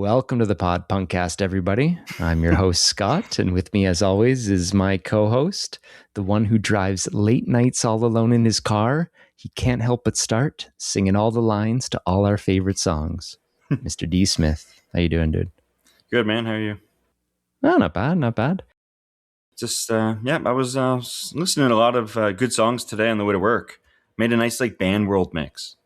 Welcome to the Pod Punkcast, everybody. I'm your host, Scott, and with me, as always, is my co-host, the one who drives late nights all alone in his car. He can't help but start singing all the lines to all our favorite songs. Mr. D. Smith. How you doing, dude? Good, man. How are you? Oh, not bad, not bad. Just, I was listening to a lot of good songs today on the way to work. Made a nice, band world mix.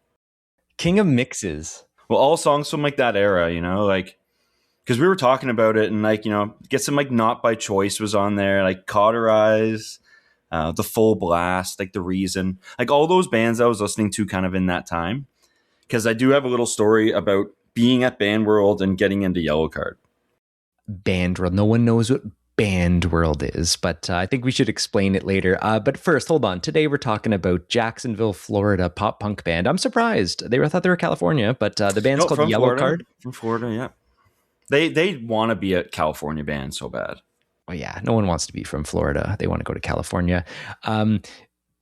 King of mixes. Well, all songs from, that era, because we were talking about it and, get some, Not By Choice was on there, Cauterize, The Full Blast, The Reason. All those bands I was listening to kind of in that time. Because I do have a little story about being at Band World and getting into Yellowcard. Band World. No one knows what Band World is, but I think we should explain it later. But first, hold on. Today we're talking about Jacksonville, Florida pop punk band. I'm surprised. I thought they were California, but the band's called Yellowcard. From Florida, yeah. They want to be a California band so bad. Oh yeah, no one wants to be from Florida. They want to go to California.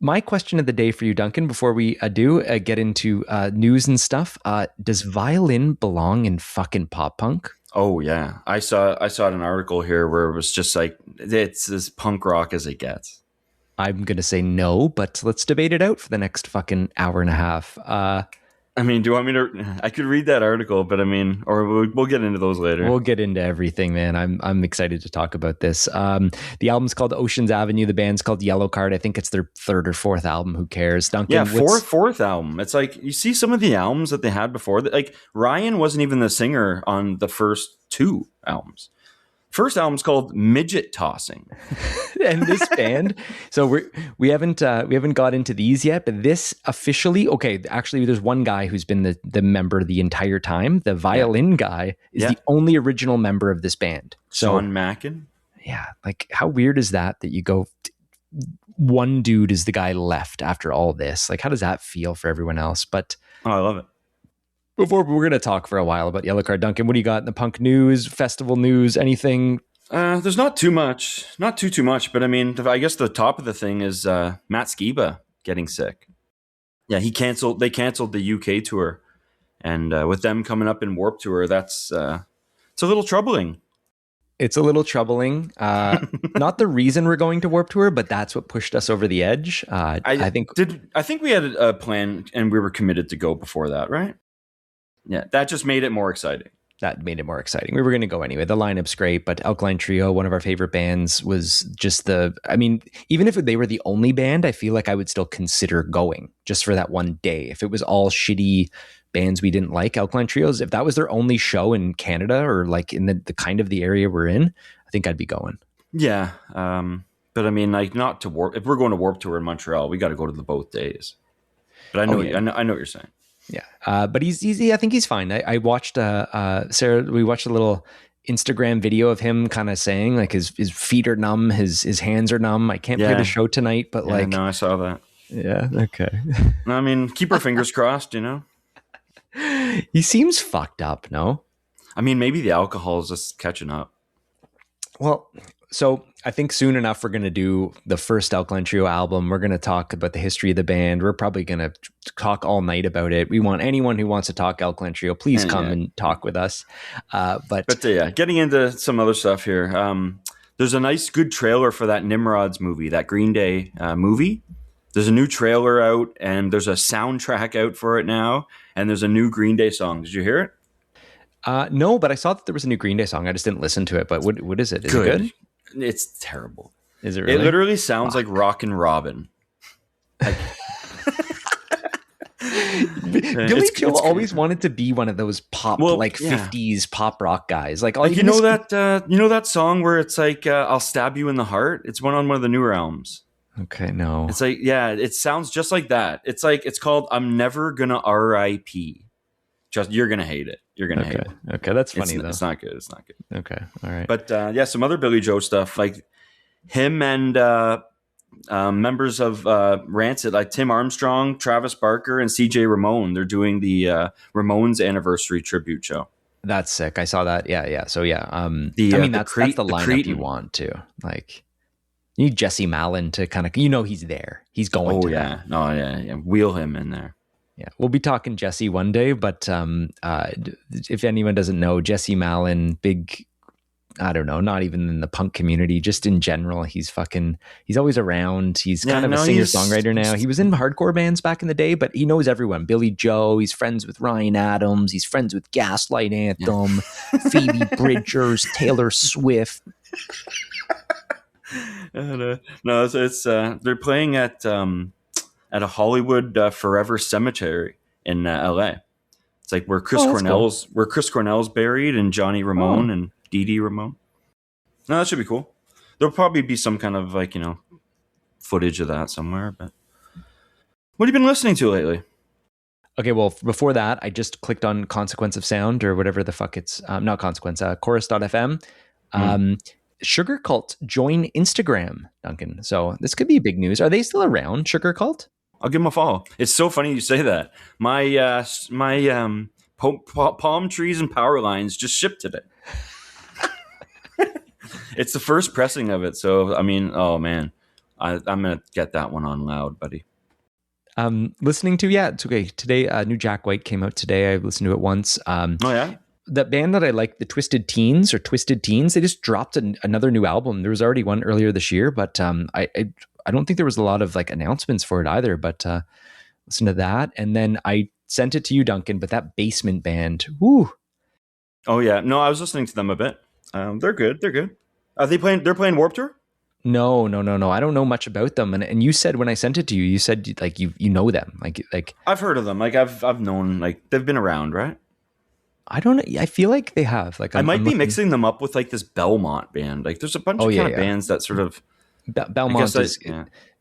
My question of the day for you, Duncan, before we get into news and stuff, does violin belong in fucking pop punk? Oh yeah, I saw an article here where it was just it's as punk rock as it gets. I'm gonna say no, but let's debate it out for the next fucking hour and a half. Do you want me to? I could read that article, but or we'll get into those later. We'll get into everything, man. I'm excited to talk about this. The album's called Oceans Avenue. The band's called Yellowcard. I think it's their third or fourth album. Who cares, Duncan? Yeah, fourth album. It's you see some of the albums that they had before. Ryan wasn't even the singer on the first two albums. First album's called Midget Tossing. And this band, so we haven't got into these yet, but this officially, actually there's one guy who's been the member the entire time. The violin guy is the only original member of this band. Sean Mackin. Yeah, how weird is that you go, one dude is the guy left after all this? How does that feel for everyone else? But I love it. Before we're going to talk for a while about Yellowcard, Duncan, what do you got in the punk news, festival news, anything? There's not too much, too much, but I guess the top of the thing is Matt Skiba getting sick. Yeah, they canceled the UK tour, and with them coming up in Warped Tour, it's a little troubling. It's a little troubling. Not the reason we're going to Warped Tour, but that's what pushed us over the edge. I think we had a plan and we were committed to go before that, right? Yeah, that just made it more exciting. We were going to go anyway. The lineup's great, but Alkaline Trio, one of our favorite bands, was just even if they were the only band, I feel like I would still consider going just for that one day. If it was all shitty bands we didn't like, Alkaline Trios, if that was their only show in Canada or in the kind of the area we're in, I think I'd be going. Yeah. But not to Warp. If we're going to Warped Tour in Montreal, we got to go to the both days. But I know what you're saying. Yeah, but he's easy. I think he's fine. I watched Sarah. We watched a little Instagram video of him kind of saying his feet are numb, his hands are numb. I can't play the show tonight, but no, I saw that. Yeah, okay. Keep our fingers crossed. He seems fucked up. No, maybe the alcohol is just catching up. Well, so I think soon enough we're going to do the first Alkaline Trio album. We're going to talk about the history of the band. We're probably going to talk all night about it. We want anyone who wants to talk Alkaline Trio, please come and talk with us. But getting into some other stuff here. There's a nice, good trailer for that Nimrods movie, that Green Day movie. There's a new trailer out, and there's a soundtrack out for it now, and there's a new Green Day song. Did you hear it? No, but I saw that there was a new Green Day song. I just didn't listen to it. But what is it? Is it good? It's terrible. Is it really? It literally sounds like Rockin' Robin. Billy Joel always wanted to be one of those pop, 50s pop rock guys. That song where it's I'll stab you in the heart. It's one of the newer albums. Okay, no. It's it sounds just like that. It's called I'm Never Gonna R.I.P. Just you're gonna hate it. You're gonna hate it. Okay, that's funny though. It's not good. Okay, all right. But some other Billy Joe stuff, him and members of Rancid, like Tim Armstrong, Travis Barker, and CJ Ramone. They're doing the Ramones anniversary tribute show. That's sick. I saw that. Yeah. So yeah. That's the lineup you want too. You need Jesse Malin to kind of, he's there. He's going to. Yeah. No, yeah. Wheel him in there. Yeah, we'll be talking Jesse one day, but if anyone doesn't know, Jesse Malin, big, I don't know, not even in the punk community, just in general, he's always around. He's Yeah, kind of a no, singer-songwriter now. He was in hardcore bands back in the day, but he knows everyone. Billy Joe, he's friends with Ryan Adams, he's friends with Gaslight Anthem, Phoebe Bridgers, Taylor Swift. No, it's they're playing at a Hollywood Forever Cemetery in LA. It's like where Chris Cornell's buried, and Johnny Ramone and Dee Dee Ramone. No, that should be cool. There'll probably be some kind of like, footage of that somewhere. But what have you been listening to lately? Okay, well, before that, I just clicked on Consequence of Sound or whatever the fuck it's not Consequence, Chorus.fm. Sugar Cult join Instagram, Duncan. So this could be big news. Are they still around, Sugar Cult? I'll give them a follow. It's so funny you say that. My palm trees and power lines just shipped today. It's the first pressing of it. So, I mean, oh man, I'm going to get that one on loud, buddy. Listening to, it's okay. Today, new Jack White came out today. I listened to it once. Oh yeah? That band that I like, the Twisted Teens, they just dropped another new album. There was already one earlier this year, but I don't think there was a lot of like announcements for it either, but listen to that. And then I sent it to you, Duncan, but that Basement Band, whoo. Oh yeah. No, I was listening to them a bit. They're good. Are they playing? They're playing Warped Tour? No. I don't know much about them. And you said when I sent it to you, you said like you know them. Like I've heard of them. Like I've known, like they've been around, right? I don't know. I feel like they have. Like I'm be mixing them up with like this Belmont band. Like there's a bunch of bands that sort of Belmont is.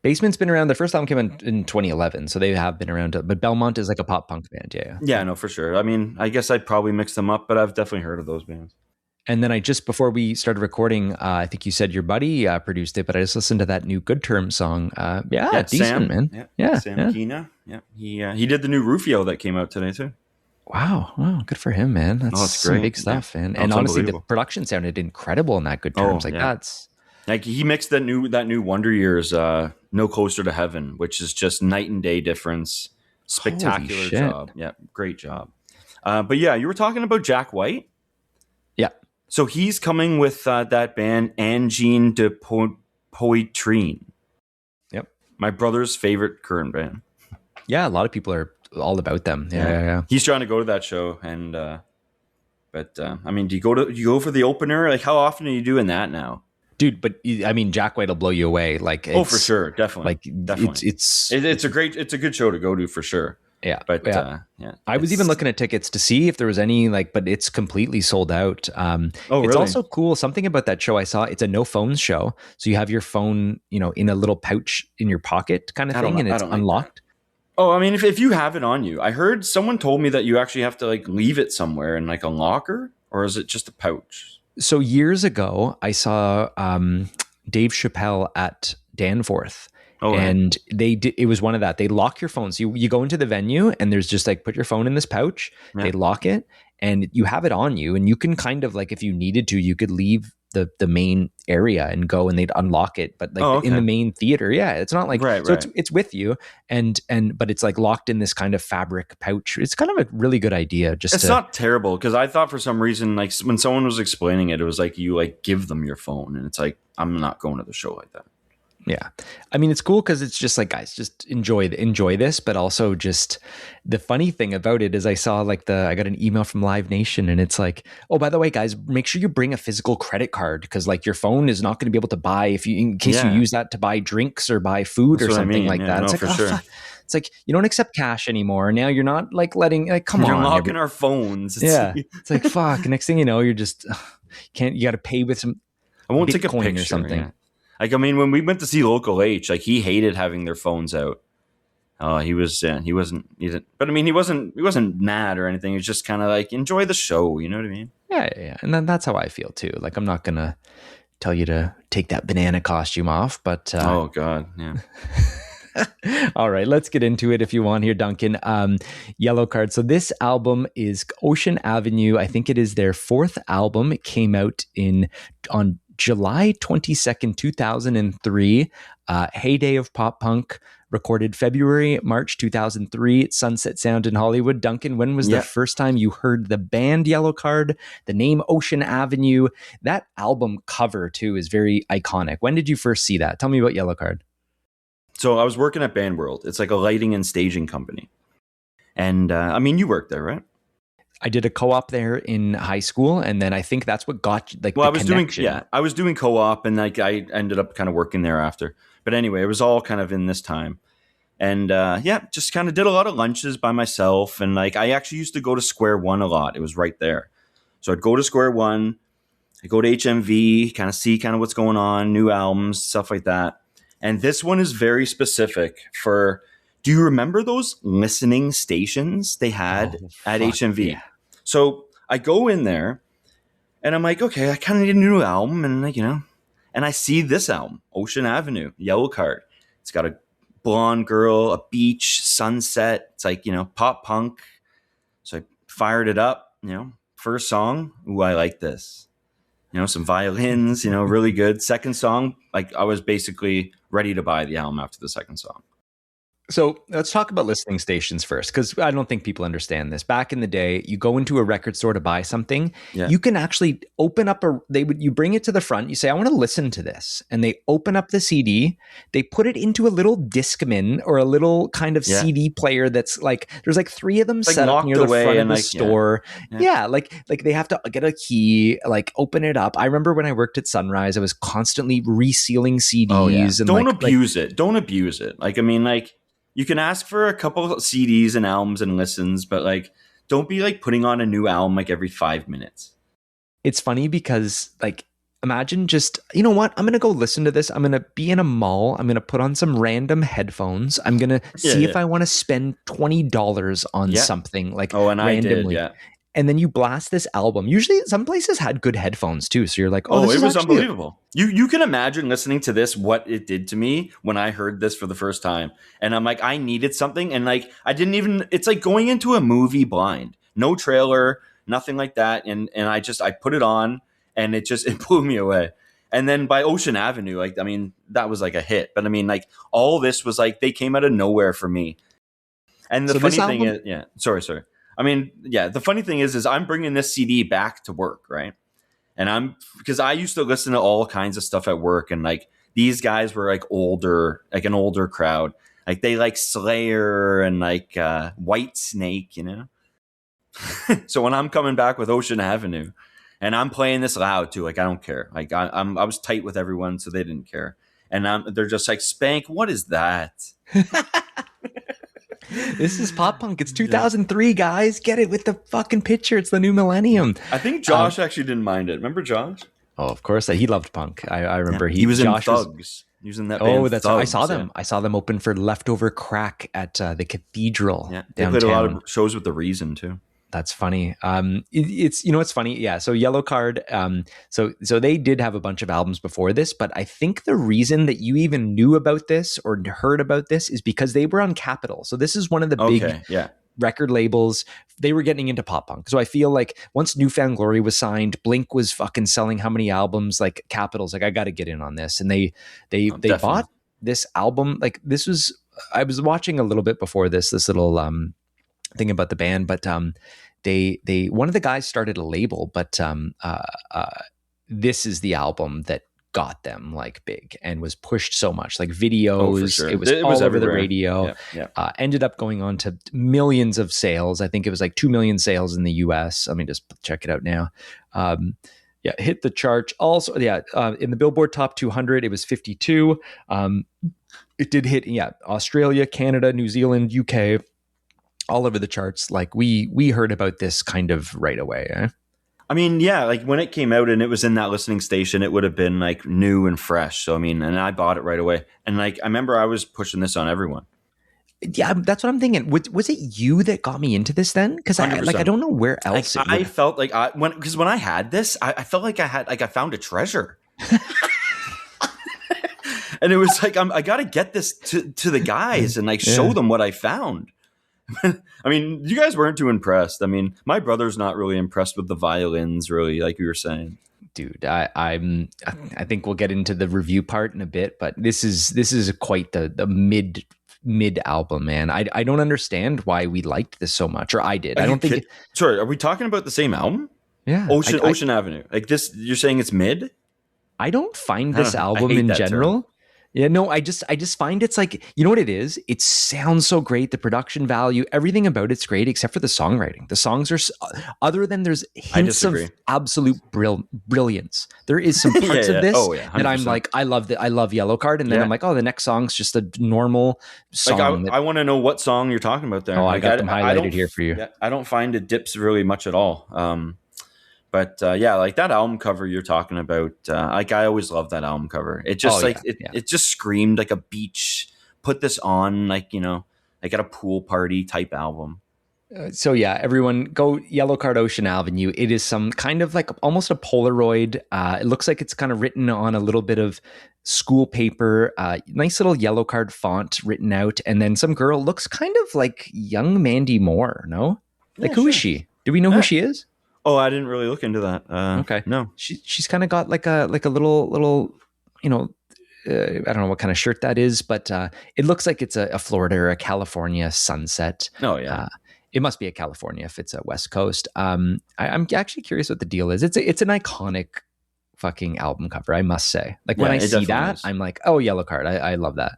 Basement's been around. Their first album came in 2011, so they have been around. But Belmont is like a pop punk band. Yeah, no, for sure. I mean, I guess I'd probably mix them up, but I've definitely heard of those bands. And then before we started recording, I think you said your buddy produced it, but I just listened to that new Good Terms song. Decent, Sam, man. Sam Keena. Yeah, he did the new Rufio that came out today too. Wow, good for him, man. That's great. Some big stuff, man. And honestly, the production sounded incredible in that Good Terms. That's like he mixed that new Wonder Years, No Closer to Heaven, which is just night and day difference. Spectacular job. Yeah, great job. But yeah, you were talking about Jack White. Yeah. So he's coming with that band Angine de Poitrine. Yep. My brother's favorite current band. Yeah, a lot of people are all about them. Yeah. He's trying to go to that show, and but I mean, do you go for the opener? Like, how often are you doing that now, dude? But I mean, Jack White will blow you away. Like, for sure, definitely. It's a good show to go to for sure. Yeah, but I was even looking at tickets to see if there was any but it's completely sold out. It's also cool. Something about that show I saw. It's a no phones show, so you have your phone, in a little pouch in your pocket, kind of thing, and it's unlocked. Oh, I mean, if you have it on you, I heard someone told me that you actually have to like leave it somewhere in like a locker, or is it just a pouch? So years ago, I saw Dave Chappelle at Danforth. And it was one of that. They lock your phones. You go into the venue and there's just like, put your phone in this pouch. Yeah. They lock it and you have it on you, and you can kind of like, if you needed to, you could leave the main area and go, and they'd unlock it. But like in the main theater, it's not like, it's with you but it's like locked in this kind of fabric pouch. It's kind of a really good idea. It's not terrible, because I thought for some reason, like when someone was explaining it, it was like you like give them your phone, and it's like, I'm not going to the show like that. Yeah. I mean, it's cool because it's just like, guys, just enjoy this. But also just the funny thing about it is I saw like I got an email from Live Nation, and it's like, oh, by the way, guys, make sure you bring a physical credit card, because like your phone is not going to be able to buy in case you use that to buy drinks or buy food or something like that. It's like, sure. It's like, you don't accept cash anymore. Now you're not like letting, like, come on. You're locking our phones. It's like, fuck. Next thing you know, you're just, you got to pay with some I won't Bitcoin take a picture or something. Yeah. Like, I mean, when we went to see Local H, like he hated having their phones out. He wasn't, but I mean, he wasn't mad or anything. He was just kind of like, enjoy the show. You know what I mean? Yeah. And then that's how I feel too. Like, I'm not going to tell you to take that banana costume off, but, oh God. Yeah. All right, let's get into it if you want here, Duncan. Yellowcard. So this album is Ocean Avenue. I think it is their fourth album. It came out on July 22nd, 2003, heyday of pop punk, recorded March 2003 at Sunset Sound in Hollywood. Duncan, when was the first time you heard the band Yellowcard, the name Ocean Avenue? That album cover, too, is very iconic. When did you first see that? Tell me about Yellowcard. So I was working at Band World. It's like a lighting and staging company. And I mean, you worked there, right? I did a co-op there in high school, and then I think that's what got like well, the connection. I was doing co-op, and like I ended up kind of working there after. But anyway, it was all kind of in this time, and just kind of did a lot of lunches by myself, and like I actually used to go to Square One a lot. It was right there, so I'd go to Square One, I go to HMV, kind of see kind of what's going on, new albums, stuff like that. And this one is very specific for. Do you remember those listening stations they had at HMV? Yeah. So I go in there and I'm like, okay, I kind of need a new album. And like, and I see this album, Ocean Avenue, Yellowcard. It's got a blonde girl, a beach, sunset. It's like, pop punk. So I fired it up, first song. Ooh, I like this. Some violins, really good. Second song, like I was basically ready to buy the album after the second song. So let's talk about listening stations first, because I don't think people understand this. Back in the day, you go into a record store to buy something. Yeah. You can actually open up you bring it to the front. You say, I want to listen to this. And they open up the CD. They put it into a little Discman or a little kind of CD player that's like, there's like 3 of them like set up near the front of the store. Yeah. Like they have to get a key, like open it up. I remember when I worked at Sunrise, I was constantly resealing CDs. Oh, yeah. And Don't abuse it. Don't abuse it. Like, I mean, like, you can ask for a couple of CDs and albums and listens, but like, don't be like putting on a new album like every 5 minutes. It's funny because like, imagine just, you know what? I'm going to go listen to this. I'm going to be in a mall. I'm going to put on some random headphones. I'm going to see if I want to spend $20 on something like randomly. I did, yeah. And then you blast this album. Usually some places had good headphones too. So you're like, oh, this it was unbelievable. You can imagine listening to this, what it did to me when I heard this for the first time. And I'm like, I needed something. And like, it's like going into a movie blind, no trailer, nothing like that. And I put it on and it blew me away. And then by Ocean Avenue, like, I mean, that was like a hit. But I mean, like all this was like, they came out of nowhere for me. And the funny thing is, sorry. I mean, the funny thing is I'm bringing this CD back to work, right? And because I used to listen to all kinds of stuff at work, and like these guys were like older, like an older crowd. Like they like Slayer and like White Snake, So when I'm coming back with Ocean Avenue, and I'm playing this loud too, like I don't care. Like I was tight with everyone, so they didn't care. And they're just like, Spank, what is that? This is pop punk. It's 2003, guys. Get it with the fucking picture. It's the new millennium. I think Josh actually didn't mind it. Remember Josh? Oh, of course. He loved punk. I remember he was Josh in Thugs. He was in that band. Oh, that's Thugs, I saw them. I saw them open for Leftover Crack at the Cathedral. Yeah, they downtown. played a lot of shows with The Reason too. That's funny. It's funny. Yeah. So Yellowcard. So they did have a bunch of albums before this, but I think the reason that you even knew about this or heard about this is because they were on Capitol. So this is one of the big record labels. They were getting into pop punk. So I feel like once New Found Glory was signed, Blink was fucking selling how many albums? Like Capitol's like, I got to get in on this, and they bought this album. Like this was. I was watching a little bit before this little thing about the band, but they one of the guys started a label, but this is the album that got them like big and was pushed so much, like videos. Sure. It was all over the radio. Ended up going on to millions of sales. I think it was like 2 million sales in the US. Let me just check it out now. Hit the chart also. In the Billboard Top 200, it was 52. It did hit Australia, Canada, New Zealand, UK, all over the charts. Like we heard about this kind of right away. Eh? I mean, like when it came out and it was in that listening station, it would have been like new and fresh. So I mean, and I bought it right away. And like I remember I was pushing this on everyone. Yeah, that's what I'm thinking. Was it you that got me into this then? Because I don't know where else. I felt like when I had this, I felt like I found a treasure. And it was like I got to get this to the guys and like show them what I found. I mean, you guys weren't too impressed. I mean, my brother's not really impressed with the violins, really, like you were saying. Dude, I think we'll get into the review part in a bit, but this is quite the mid album, man. I don't understand why we liked this so much, or I did. Are I you don't think. kid- Sorry, are we talking about the same album? Yeah, Ocean Avenue. Like this, you're saying it's mid? I don't find I this don't know. I album hate in that term. general. Yeah, no, I just find it's like, you know what it is? It sounds so great. The production value, everything about it's great, except for the songwriting. The songs are, other than there's I hints of disagree. absolute brilliance. There is some Yeah, parts of yeah. this Oh yeah, that I'm 100%. like, I love Yellowcard, and then Yeah. I'm like, oh, the next song's just a normal Like song. I want to know what song you're talking about there. Oh, I Like got them I don't highlighted here for you. yeah, I don't find it dips really much at all. But yeah, like that album cover you're talking about, like I always love that album cover. It just Oh like yeah, it, yeah. it just screamed like a beach. Put this on, like like at a pool party type album. So yeah, everyone go Yellowcard Ocean Avenue. It is some kind of like almost a Polaroid. It looks like it's kind of written on a little bit of school paper. Nice little Yellowcard font written out, and then some girl looks kind of like young Mandy Moore. No, like Yeah, who is sure. she? Do we know who she is? Oh, I didn't really look into that. Okay, No. she's kind of got like a little you know. I don't know what kind of shirt that is, but it looks like it's a Florida or a California sunset. Oh yeah. It must be a California if it's a West Coast. I'm actually curious what the deal is. It's an iconic fucking album cover, I must say. Like when Yeah, I it see definitely that, is. I'm like, oh, Yellowcard. I love that.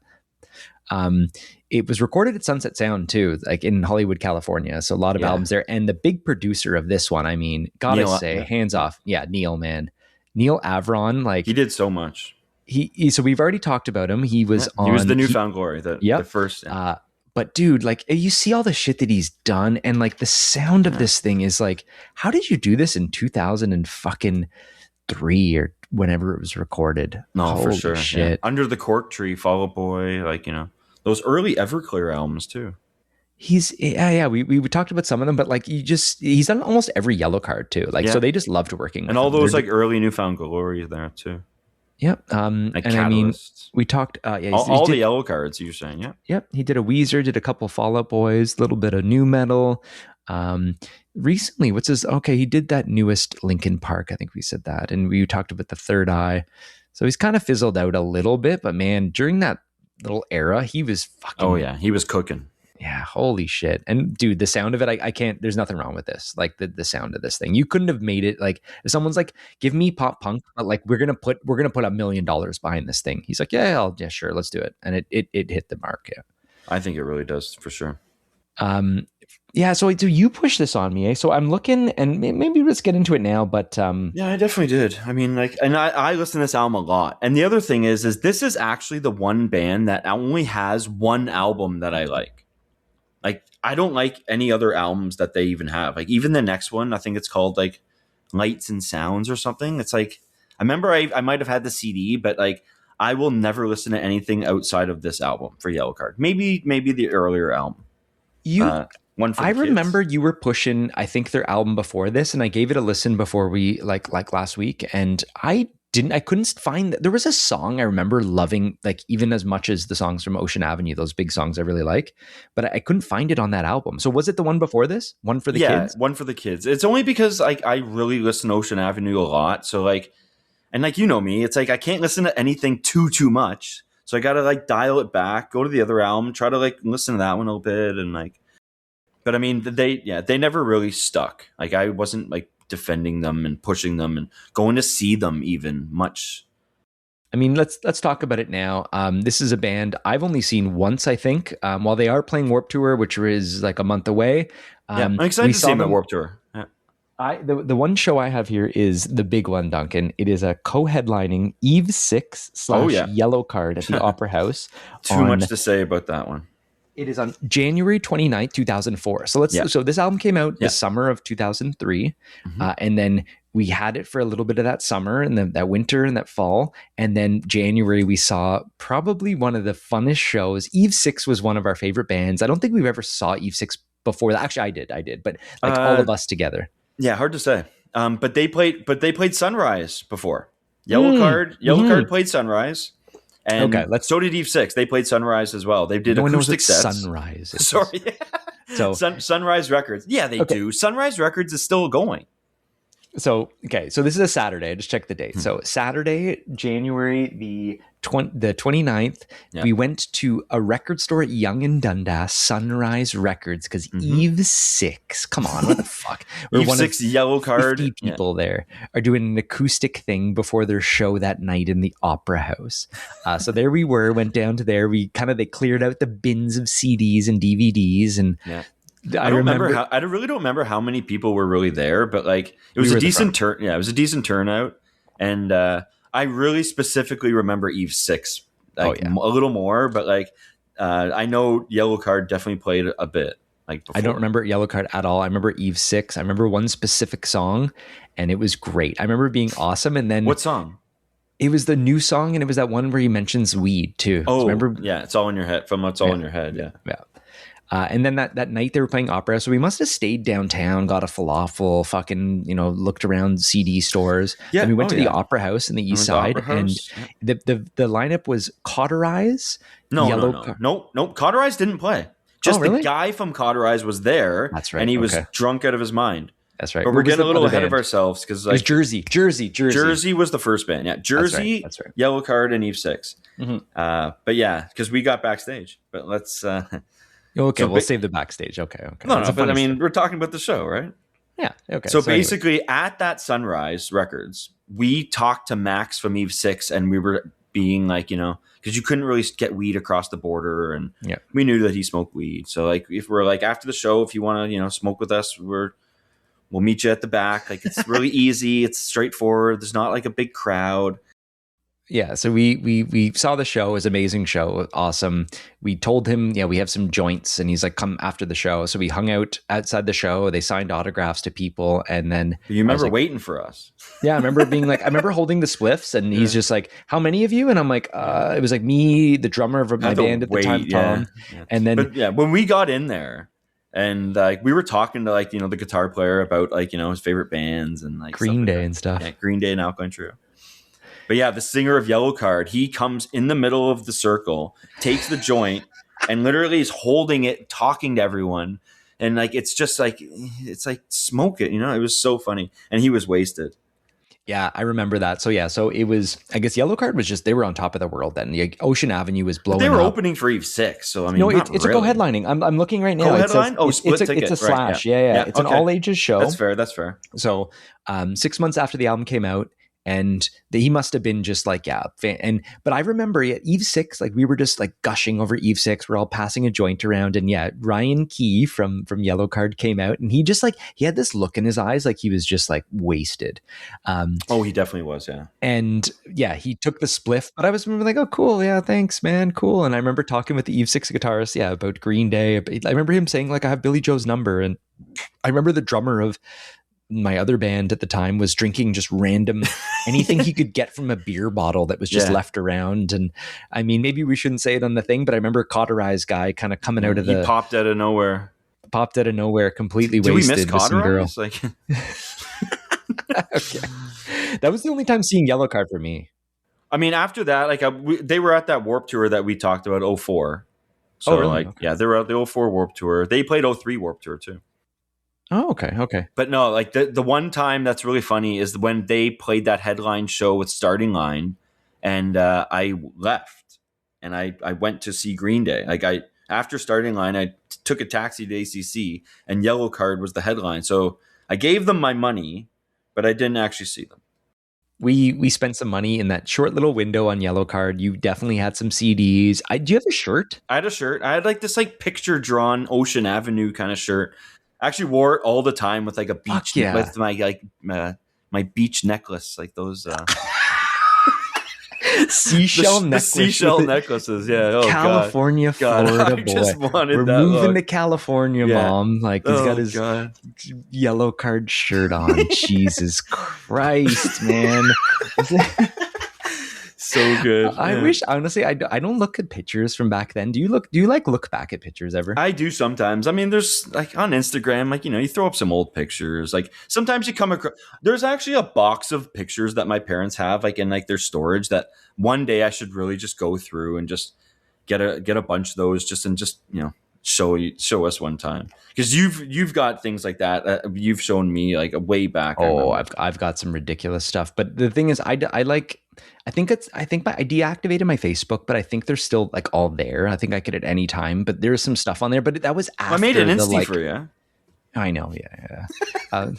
It was recorded at Sunset Sound too, like in Hollywood, California. So a lot of Yeah. albums there. And the big producer of this one, I mean, gotta Neil, say, yeah. hands off. Yeah, Neil, man. Neil Avron, like He did so much. he so we've already talked about him. He was He was the on Newfound Glory, the first. Yeah. but dude, like you see all the shit that he's done, and like the sound of this thing is like, how did you do this in 2003 or whenever it was recorded? No, Holy for sure. shit. Yeah. Under the Cork Tree, Fall Out Boy, like those early Everclear albums too. We talked about some of them, but like he's done almost every Yellowcard too. Like, so they just loved working with and all him. those like early Newfound Glory there too. Yep. Like and Catalyst. I mean, we talked. Yeah, all the Yellow Cards you're saying, yeah. Yep. He did a Weezer, did a couple Fall Out Boys, a little bit of new metal. Recently, what's his? Okay, he did that newest Linkin Park. I think we said that, and we talked about the Third Eye. So he's kind of fizzled out a little bit, but man, during that little era, he was fucking. Oh yeah, he was cooking. Yeah, holy shit. And dude, the sound of it, I can't, there's nothing wrong with this. Like the sound of this thing. You couldn't have made it like if someone's like, give me pop punk, but like we're gonna put $1 million behind this thing. He's like, yeah, sure, let's do it. And it hit the mark. Yeah. I think it really does for sure. Yeah, so you push this on me, eh? So I'm looking, and maybe let's get into it now. But yeah, I definitely did. I mean, like, and I listen to this album a lot. And the other thing is this is actually the one band that only has one album that I like. Like, I don't like any other albums that they even have. Like, even the next one, I think it's called like Lights and Sounds or something. It's like, I remember I might have had the CD, but like, I will never listen to anything outside of this album for Yellowcard. Maybe the earlier album. One for the kids. Remember you were pushing, I think, their album before this, and I gave it a listen before we like last week, and I couldn't find there was a song I remember loving, like even as much as the songs from Ocean Avenue, those big songs I really like, but I couldn't find it on that album. So was it the one before this? One for the kids? One for the kids. It's only because like I really listen to Ocean Avenue a lot. So like, and like, you know me, it's like I can't listen to anything too much. So I gotta like dial it back, go to the other album, try to like listen to that one a little bit, and like, but I mean, they never really stuck. Like I wasn't like defending them and pushing them and going to see them even much. I mean, let's talk about it now. This is a band I've only seen once, I think. While they are playing Warped Tour, which is like a month away. I'm excited to see them at Warped Tour. Yeah. The one show I have here is the big one, Duncan. It is a co-headlining Eve 6 / Yellowcard at the Opera House. Too much to say about that one. It is on January 29th, 2004. So so this album came out the summer of 2003. Mm-hmm. And then we had it for a little bit of that summer and then that winter and that fall. And then January, we saw probably one of the funnest shows. Eve 6 was one of our favorite bands. I don't think we've ever saw Eve 6 before. Actually, I did. But like all of us together. Yeah, hard to say. But they played Sunrise before. Yellowcard played Sunrise. And so did Eve 6. They played Sunrise as well. They did acoustic sets. Sunrise. Sorry. So Sunrise Records. Yeah, they do. Sunrise Records is still going. So okay, so this is a Saturday. I just checked the date. Hmm. So Saturday, January the 29th, Yeah. we went to a record store at Yonge and Dundas, Sunrise Records, because Eve 6. Come on, what the fuck? We're Eve one 6 of Yellowcard. 50 Yeah. people there are doing an acoustic thing before their show that night in the Opera House. So there we were, went down to there. They cleared out the bins of CDs and DVDs, and Yeah. I remember how I really don't remember how many people were really there, but like it was We a were the decent front. turn. Yeah, it was a decent turnout, and I really specifically remember Eve 6 like yeah. a little more, but like I know Yellowcard definitely played a bit. Like before. I don't remember Yellowcard at all. I remember Eve 6. I remember one specific song, and it was great. I remember being awesome. And then What song? it was the new song, and it was that one where he mentions weed too. Oh, so remember? Yeah, it's all in your head. From It's All in Your Head. Yeah. Yeah. And then that night they were playing opera, so we must have stayed downtown, got a falafel, fucking looked around CD stores. Yeah, and we went to the Opera House in the East Side, and the lineup was Cauterize. No. Cauterize didn't play. Just really? The guy from Cauterize was there. That's right. And he was drunk out of his mind. That's right. But we're getting a little ahead of ourselves because like Jersey. Jersey was the first band. Yeah, Jersey, That's right. Yellowcard, and Eve 6. Mm-hmm. But yeah, because we got backstage. But let's. Okay, we'll save the backstage. Okay. No, but I mean, we're talking about the show, right? Yeah. Okay. So basically, at that Sunrise Records, we talked to Max from Eve 6, and we were being like, because you couldn't really get weed across the border, and we knew that he smoked weed. So like, if we're like after the show, if you want to, smoke with us, we'll meet you at the back. Like it's really easy. It's straightforward. There's not like a big crowd. Yeah, so we saw the show. It was an amazing show, awesome. We told him, we have some joints, and he's like, come after the show. So we hung out outside the show. They signed autographs to people, and then you remember waiting for us. Yeah, I remember being like, I remember holding the spliffs, and he's just like, how many of you? And I'm like, it was like me, the drummer of my band at the time, Tom, and then when we got in there. And like we were talking to like the guitar player about like his favorite bands and like Green Day and stuff. Yeah, Green Day and Alkaline Trio. But yeah, the singer of Yellowcard, he comes in the middle of the circle, takes the joint, and literally is holding it, talking to everyone, and like it's like smoke it, It was so funny, and he was wasted. Yeah, I remember that. So it was. I guess Yellowcard was just they were on top of the world then. The Ocean Avenue was blowing. But they were up. opening for Eve 6, so I mean, no, it's a co-headlining. I'm looking right now. Co-headline? Split ticket. It's a slash. Right, yeah. It's an all ages show. That's fair. So 6 months after the album came out. And he must have been just like, but I remember at Eve 6, like we were just like gushing over Eve 6. We're all passing a joint around, and Ryan Key from Yellowcard came out, and he just like, he had this look in his eyes, like he was just like wasted. He definitely was. Yeah. And he took the spliff, but I was like, oh, cool. Yeah. Thanks, man. Cool. And I remember talking with the Eve 6 guitarist, about Green Day. I remember him saying like, I have Billy Joe's number. And I remember the drummer of my other band at the time was drinking just random anything he could get from a beer bottle that was just left around. And I mean, maybe we shouldn't say it on the thing, but I remember Cauterize guy kind of coming out of he popped out of nowhere, completely wasted. We miss Cauterize? Like okay. That was the only time seeing Yellowcard for me. I mean, after that, like they were at that Warped Tour that we talked about 04. So really? They were at the 04 Warped Tour. They played 03 Warped Tour too. Oh, okay. But no, like the one time that's really funny is when they played that headline show with Starting Line, and I left and I went to see Green Day. Like after Starting Line, I took a taxi to ACC, and Yellowcard was the headline. So I gave them my money, but I didn't actually see them. We spent some money in that short little window on Yellowcard. You definitely had some CDs. Do you have a shirt? I had a shirt. I had like this like picture drawn Ocean Avenue kind of shirt. I actually wore it all the time with like a beach with my like my beach necklace, like those seashell the seashell necklaces. Yeah, California, Florida boy. Just wanted We're that moving look. to California, Mom. Like he's got his Yellowcard shirt on. Jesus Christ, man. So good. I wish, honestly, I don't look at pictures from back then. Do you look back at pictures ever? I do sometimes. I mean, there's like on Instagram, like, you throw up some old pictures. Like sometimes you come across, there's actually a box of pictures that my parents have like in like their storage that one day I should really just go through and just get a bunch of those just show us one time, because you've got things like that. You've shown me like a way back. Oh, I've got some ridiculous stuff. But the thing is, I think I deactivated my Facebook, but I think they're still like all there. I think I could at any time, but there's some stuff on there. But that was after I made an Insta for you. I know, yeah. I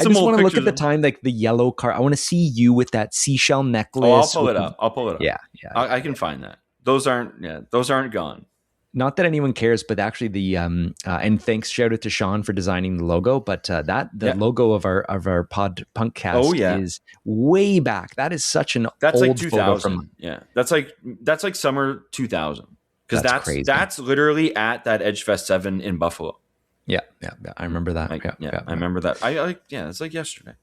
just want to look at the time, like the Yellowcard. I want to see you with that seashell necklace. Oh, I'll pull it up. Yeah. I can find that. Those aren't gone. Not that anyone cares, but actually the and thanks, shout out to Sean for designing the logo. But logo of our pod punkcast is way back. That is such an that's old like 2000. That's like summer 2000, because that's literally at that Edgefest 7 in Buffalo. Yeah. I remember that. I remember that. It's like yesterday.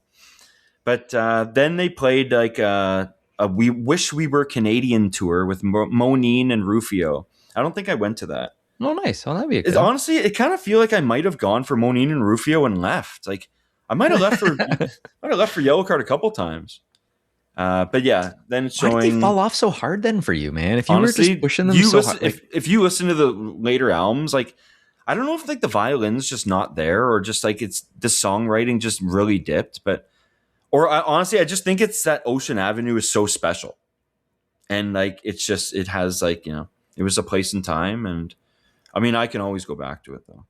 But then they played like a "We Wish We Were Canadian" tour with Moneen and Rufio. I don't think I went to that. Oh, nice. Well, that'd be good. Honestly, it kind of feel like I might have gone for Moneen and Rufio and left. Like I might have left for Yellowcard a couple times. But yeah, then it's showing. Why did they fall off so hard then for you, man? If you were just pushing them so hard, if you listen to the later albums, like I don't know if like the violins just not there, or just like it's the songwriting just really dipped. Honestly, I just think it's that Ocean Avenue is so special, and like it has like, you know, it was a place and time, and I mean I can always go back to it though.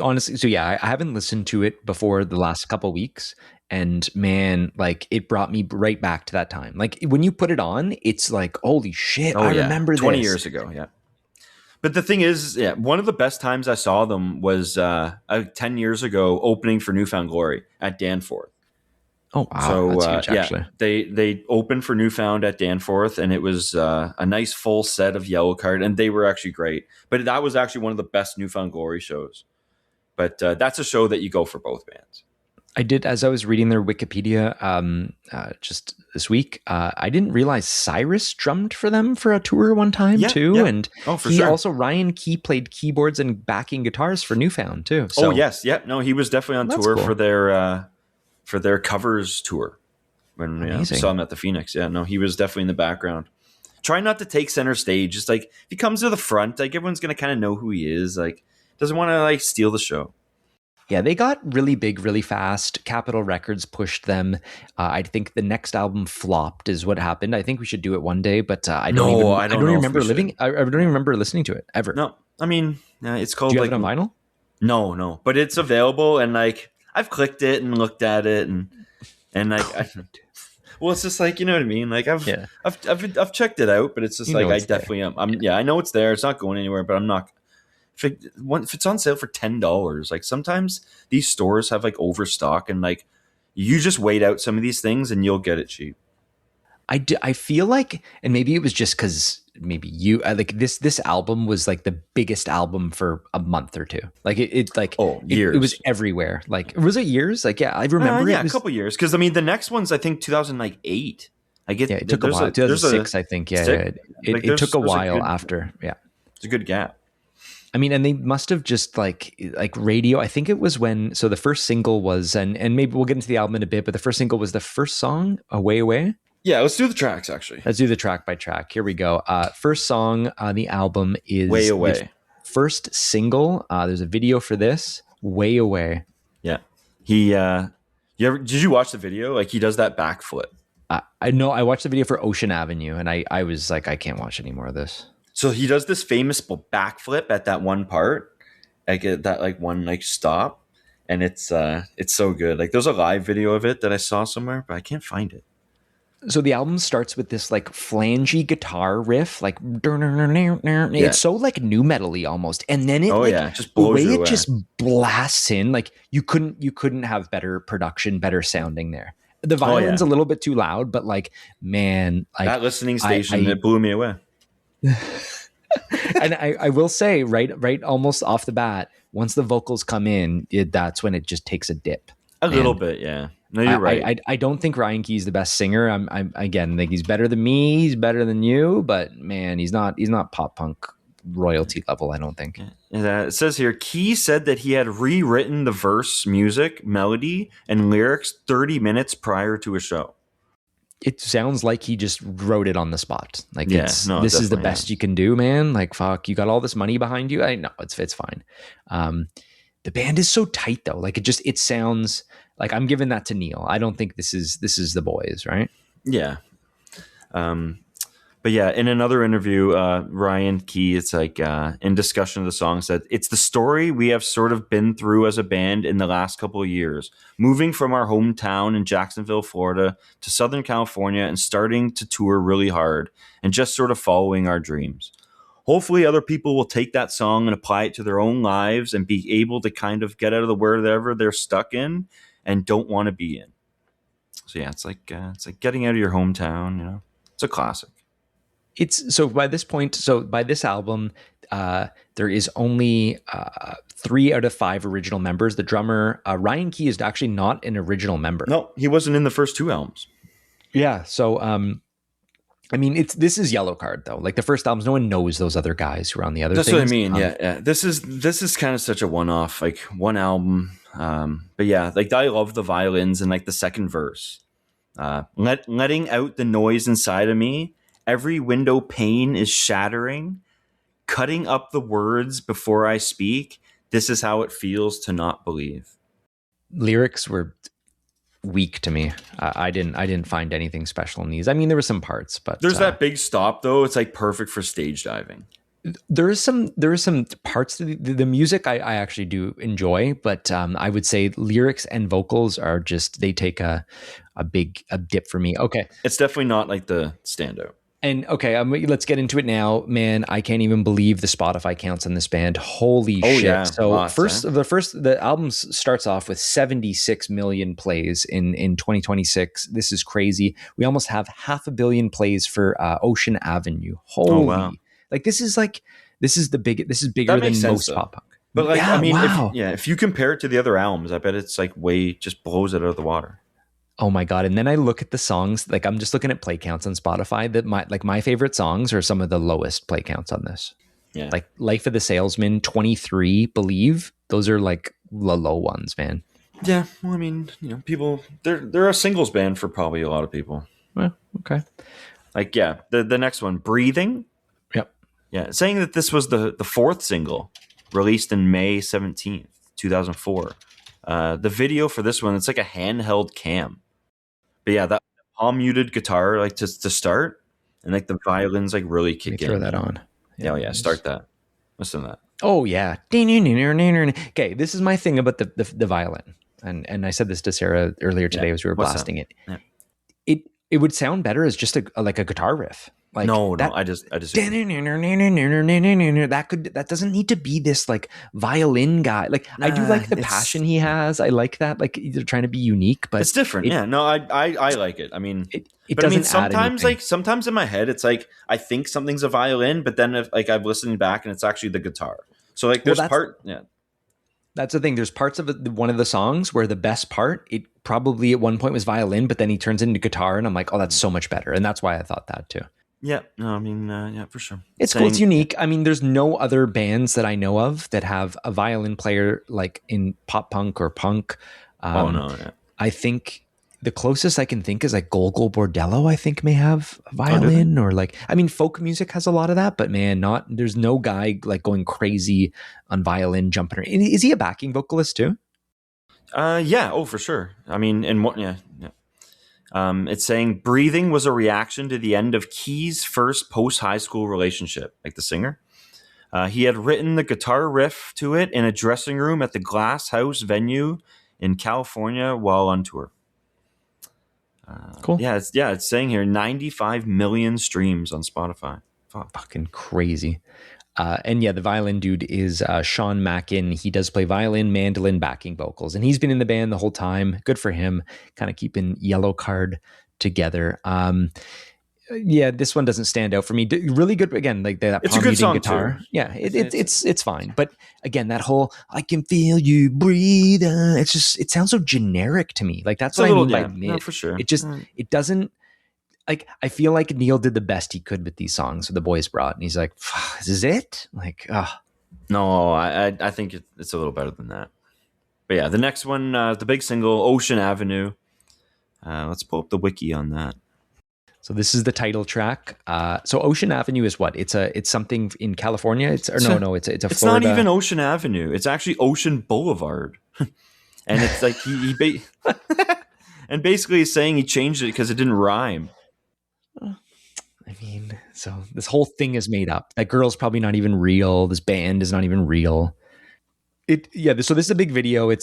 Honestly, so yeah, I haven't listened to it before the last couple weeks, and man, like it brought me right back to that time. Like when you put it on, it's like holy shit, I remember 20 years ago, yeah. But the thing is, one of the best times I saw them was 10 years ago, opening for Newfound Glory at Danforth. Oh wow, so, that's huge, actually. They opened for Newfound at Danforth, and it was a nice full set of Yellowcard, and they were actually great. But that was actually one of the best Newfound Glory shows. But that's a show that you go for both bands. I did, as I was reading their Wikipedia just this week, I didn't realize Cyrus drummed for them for a tour one time too. Yeah. And also Ryan Key played keyboards and backing guitars for Newfound too. So. Oh yes, yeah, no, he was definitely on tour cool. for their covers tour when we saw him at the Phoenix. Yeah, no, he was definitely in the background. Try not to take center stage. Just like if he comes to the front, like everyone's gonna kind of know who he is. Like doesn't want to like steal the show. Yeah, they got really big really fast. Capitol Records pushed them. I think the next album flopped is what happened. I think we should do it one day, but I don't even remember listening to it ever. No, I mean, it's called. Do you like have it on vinyl? No, but it's available, and like I've clicked it and looked at it, and like well, it's just like, you know what I mean. Like I've checked it out, but it's just like I definitely am. I know it's there. It's not going anywhere, but I'm not. If it's on sale for $10, like sometimes these stores have like overstock, and like you just wait out some of these things and you'll get it cheap. I feel like, and maybe it was just because maybe you like this album was like the biggest album for a month or two. Like it years. It was everywhere. Like was it years? Like I remember a couple years, because I mean the next one's I think 2008. It took a while. 2006, I think. Yeah, it took a while after. Yeah, it's a good gap. I mean, and they must have just like radio. I think it was when, so the first single was, and maybe we'll get into the album in a bit, but the first single was the first song, Away Away. Yeah, let's do the tracks actually. Let's do the track by track. Here we go. First song on the album is Way Away. First single. There's a video for this, Way Away. Yeah. Did you watch the video? Like he does that backflip. I know. I watched the video for Ocean Avenue, and I was like, I can't watch any more of this. So he does this famous backflip at that one part, like that like one like stop, and it's so good. Like there's a live video of it that I saw somewhere, but I can't find it. So the album starts with this like flangey guitar riff, like it's so like nu metal-y almost, and then it just blows the way you it away. Just blasts in. Like you couldn't have better production, better sounding there. The violin's a little bit too loud, but like man, like that listening station it blew me away. And I will say right almost off the bat, once the vocals come in, that's when it just takes a dip. A little bit, yeah. No, you're right. I don't think Ryan Key's the best singer. I'm again, like he's better than me, he's better than you, but man, he's not pop punk royalty level, I don't think. It says here, Key said that he had rewritten the verse, music, melody, and lyrics 30 minutes prior to a show. It sounds like he just wrote it on the spot. Like Yeah, no, this is the definitely. best you can do, man. Like fuck, you got all this money behind you. I know it's fine. Um, the band is so tight though. Like it sounds like I'm giving that to Neil. I don't think this is the boys, right? Yeah. Um, but yeah, in another interview, Ryan Key, it's like in discussion of the song, said it's the story we have sort of been through as a band in the last couple of years, moving from our hometown in Jacksonville, Florida, to Southern California and starting to tour really hard and just sort of following our dreams. Hopefully, other people will take that song and apply it to their own lives and be able to kind of get out of the wherever they're stuck in and don't want to be in. So yeah, it's like getting out of your hometown. You know, it's a classic. It's so by this point, so by this album, there is only 3 out of 5 original members. The drummer Ryan Key is actually not an original member. No, he wasn't in the first 2 albums. Yeah, so I mean, this is Yellowcard though. Like the first albums, no one knows those other guys who are on the other. That's things. what I mean. Yeah. This is kind of such a one-off, like one album. But yeah, like I love the violins and like the second verse. Letting out the noise inside of me. Every window pane is shattering. Cutting up the words before I speak. This is how it feels to not believe. Lyrics were weak to me. I didn't find anything special in these. I mean, there were some parts, but there's that big stop though. It's like perfect for stage diving. There are some parts to the music I actually do enjoy, but I would say lyrics and vocals are just, they take a dip for me. Okay, it's definitely not like the standout. And okay, let's get into it now, man. I can't even believe the Spotify counts on this band. Holy shit! Yeah. So the album starts off with 76 million plays in 2026. This is crazy. We almost have 500 million plays for Ocean Avenue. Holy, wow. this is bigger than most pop punk. But like, yeah, I mean, wow. If you compare it to the other albums, I bet it's like just blows it out of the water. Oh my God. And then I look at the songs, like I'm just looking at play counts on Spotify, that my favorite songs are some of the lowest play counts on this. Yeah. Like Life of the Salesman, 23, Believe. Those are like the low ones, man. Yeah. Well, I mean, people, they're a singles band for probably a lot of people. Well, okay. Like, yeah, the next one, Breathing. Yep. Yeah. Saying that this was the 4th single released in May 17th, 2004. The video for this one, it's like a handheld cam. But yeah, that palm muted guitar, like to start, and like the violins like really kick in. Throw that on. Yeah, start that. Listen to that. Oh yeah. Okay, this is my thing about the violin, and I said this to Sarah earlier today as we were blasting it. Yeah. It would sound better as just like a guitar riff. Like no, I just that doesn't need to be this like violin guy. Like I do like the passion he has. I like that. Like they're trying to be unique, but it's different. I like it. I mean, it doesn't. Sometimes in my head, it's like I think something's a violin, but then if I'm listening back and it's actually the guitar. So like there's That's the thing. There's parts of one of the songs where the best part, it probably at one point was violin, but then he turns into guitar, and I'm like, oh, that's so much better. And that's why I thought that too. Yeah, no, I mean, yeah, for sure. It's cool. It's unique. I mean, there's no other bands that I know of that have a violin player like in pop punk or punk. Yeah. I think the closest I can think is like Gogol Bordello, I think may have a violin or like, I mean, folk music has a lot of that, but man, there's no guy like going crazy on violin jumping. Is he a backing vocalist too? Yeah. Oh, for sure. I mean, yeah. It's saying Breathing was a reaction to the end of Key's first post-high school relationship, like the singer. He had written the guitar riff to it in a dressing room at the Glass House venue in California while on tour. Cool. Yeah, it's saying here 95 million streams on Spotify. Fucking crazy. And yeah, the violin dude is Sean Mackin. He does play violin, mandolin, backing vocals, and he's been in the band the whole time. Good for him, kind of keeping Yellowcard together. Yeah, this one doesn't stand out for me. Really good, again, like that. It's a good song guitar. Too. Yeah, it's fine. But again, that whole "I can feel you breathe," it sounds so generic to me. Like that's what I mean by mid. No, for sure. It just it doesn't. Like, I feel like Neil did the best he could with these songs the boys brought. And he's like, this is it? Like, No, I think it's a little better than that. But yeah, the next one, the big single, Ocean Avenue. Let's pull up the wiki on that. So this is the title track. So Ocean Avenue is what? It's something in California. It's a Florida. It's not even Ocean Avenue. It's actually Ocean Boulevard. And it's like and basically he's saying he changed it because it didn't rhyme. I mean, so this whole thing is made up. That girl's probably not even real. This band is not even real. So this is a big video.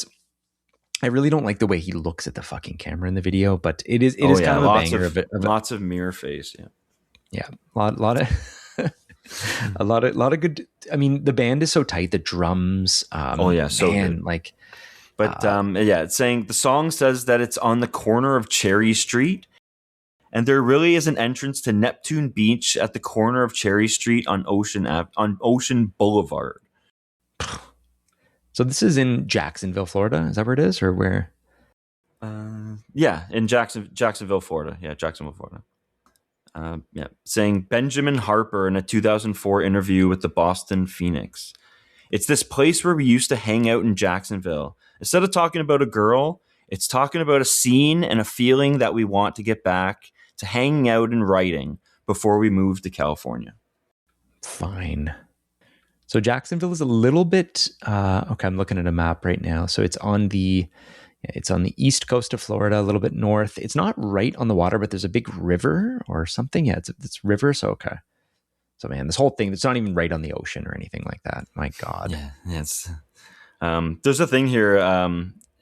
I really don't like the way he looks at the fucking camera in the video, but it is kind of a banger of it. Lots of mirror face, yeah. Yeah. Lot of a lot of good. I mean, the band is so tight, the drums. So good. Like, but it's saying the song says that it's on the corner of Cherry Street, and there really is an entrance to Neptune Beach at the corner of Cherry Street on Ocean Boulevard. So this is in Jacksonville, Florida. Is that where it is, or where? In Jacksonville, Florida. Yeah, Jacksonville, Florida. Saying Benjamin Harper in a 2004 interview with the Boston Phoenix. It's this place where we used to hang out in Jacksonville. Instead of talking about a girl, it's talking about a scene and a feeling that we want to get back to hanging out and writing before we move to California. Fine. So Jacksonville is a little bit okay. I'm looking at a map right now. So it's on the east coast of Florida, a little bit north. It's not right on the water, but there's a big river or something. Yeah, it's river. So okay. So man, this whole thing, it's not even right on the ocean or anything like that. My God. Yeah, yes. There's a thing here.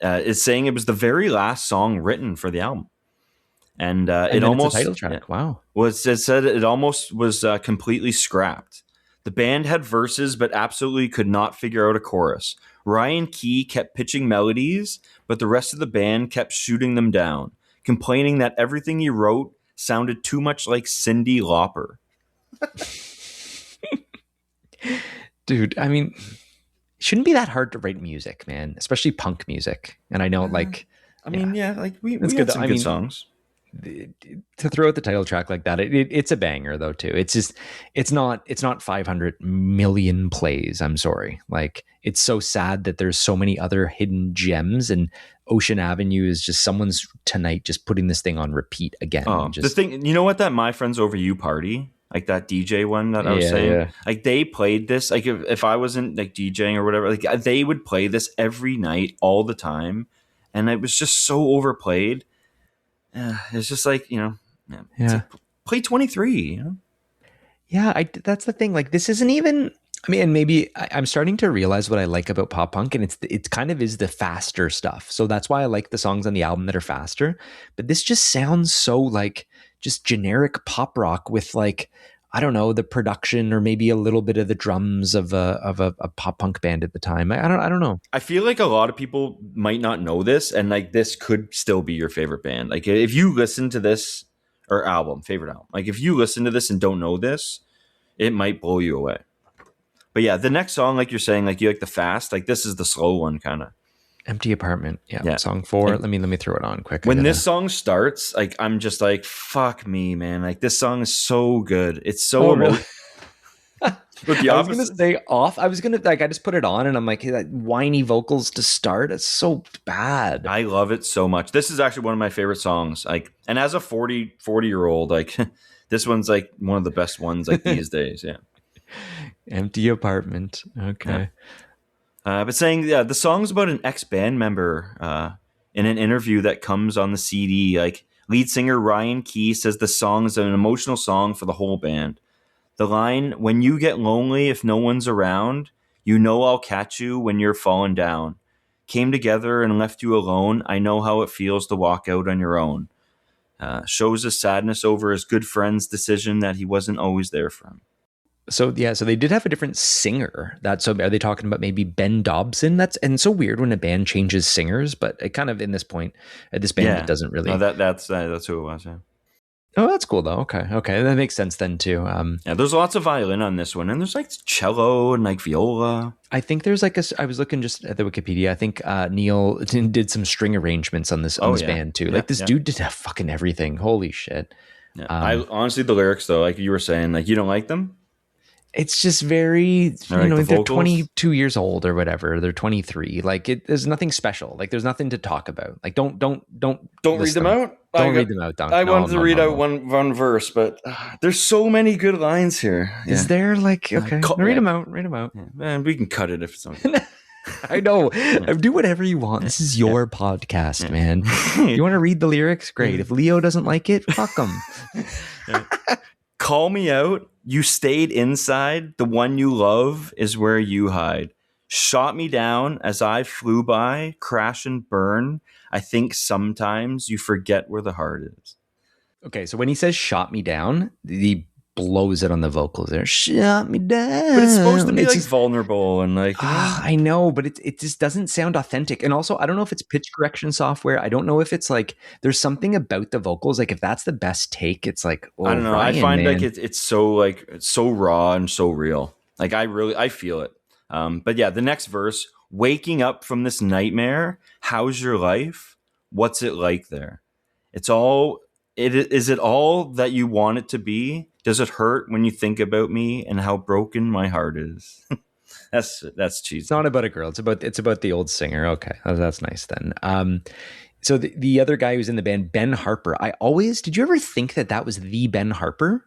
It's saying it was the very last song written for the album, and it almost it's a title track. Wow. It said it almost was completely scrapped. The band had verses, but absolutely could not figure out a chorus. Ryan Key kept pitching melodies, but the rest of the band kept shooting them down, complaining that everything he wrote sounded too much like Cyndi Lauper. Dude, I mean, it shouldn't be that hard to write music, man, especially punk music. And I know, we got some good songs. To throw out the title track like that, it's a banger though too. It's not 500 million plays. I'm sorry. Like, it's so sad that there's so many other hidden gems, and Ocean Avenue is just someone's tonight just putting this thing on repeat again. The thing, you know what, that My Friends Over You party, like that DJ one that I was saying, like they played this, like if I wasn't like DJing or whatever, like they would play this every night all the time, and it was just so overplayed. It's just like, like, play 23, Yeah, that's the thing. Like, this isn't even, I mean, and maybe I'm starting to realize what I like about pop punk, and it kind of is the faster stuff. So that's why I like the songs on the album that are faster. But this just sounds so like just generic pop rock with, like, I don't know, the production or maybe a little bit of the drums of a pop punk band at the time. I don't know. I feel like a lot of people might not know this, and like this could still be your favorite band. Like, if you listen to this, or favorite album, like if you listen to this and don't know this, it might blow you away. But yeah, the next song, like you're saying, like you like the fast, like this is the slow one, kind of. Empty Apartment. Yeah. Song 4. Let me throw it on quick. When this song starts, like I'm just like, fuck me, man. Like this song is so good. It's so really? With the I was gonna stay off. I was gonna I just put it on and I'm like, hey, that whiny vocals to start. It's so bad. I love it so much. This is actually one of my favorite songs. Like, and as a 40-year-old, like this one's like one of the best ones like these days. Yeah. Empty Apartment. Okay. Yeah. But saying, the song's about an ex-band member in an interview that comes on the CD. Like, lead singer Ryan Key says the song is an emotional song for the whole band. The line, "When you get lonely if no one's around, you know I'll catch you when you're falling down. Came together and left you alone. I know how it feels to walk out on your own." Shows his sadness over his good friend's decision that he wasn't always there for him. So they did have a different singer. So are they talking about maybe Ben Dobson? And so weird when a band changes singers, but it kind of in this point, this band it doesn't really. No, that's who it was. Yeah. Oh, that's cool though. Okay, that makes sense then too. There's lots of violin on this one, and there's like cello and like viola. I think there's like I was looking just at the Wikipedia. I think Neil did some string arrangements on this band too. Like this dude did fucking everything. Holy shit. Yeah. I honestly, the lyrics though, like you were saying, like you don't like them. It's just very, they're 22 years old or whatever. They're 23. Like there's nothing special. Like there's nothing to talk about. Like don't read them out. Don't read them out, Dunk. I No, wanted to no, read no, out no. one verse, but there's so many good lines here. Is there like okay? Read them out. Read them out. Yeah, man, we can cut it if it's not good. I know. Do whatever you want. This is your podcast, man. You want to read the lyrics? Great. If Leo doesn't like it, fuck him. Call me out. You stayed inside. The one you love is where you hide. Shot me down as I flew by. Crash and burn. I think sometimes you forget where the heart is. Okay, so when he says "shot me down," he blows it on the vocals there. Shot me down. But it's supposed to be like vulnerable and like. I know, but it just doesn't sound authentic. And also, I don't know if it's pitch correction software. I don't know if it's like there's something about the vocals. Like if that's the best take, it's like I don't know. Ryan, I find man. like it's so raw and so real. Like I feel it. But yeah, the next verse: waking up from this nightmare. How's your life? What's it like there? It's all. Is it all that you want it to be? Does it hurt when you think about me and how broken my heart is? that's cheesy. It's not about a girl. It's about the old singer. Okay, that's nice then. So the other guy who's in the band, Ben Harper. Did you ever think that was the Ben Harper?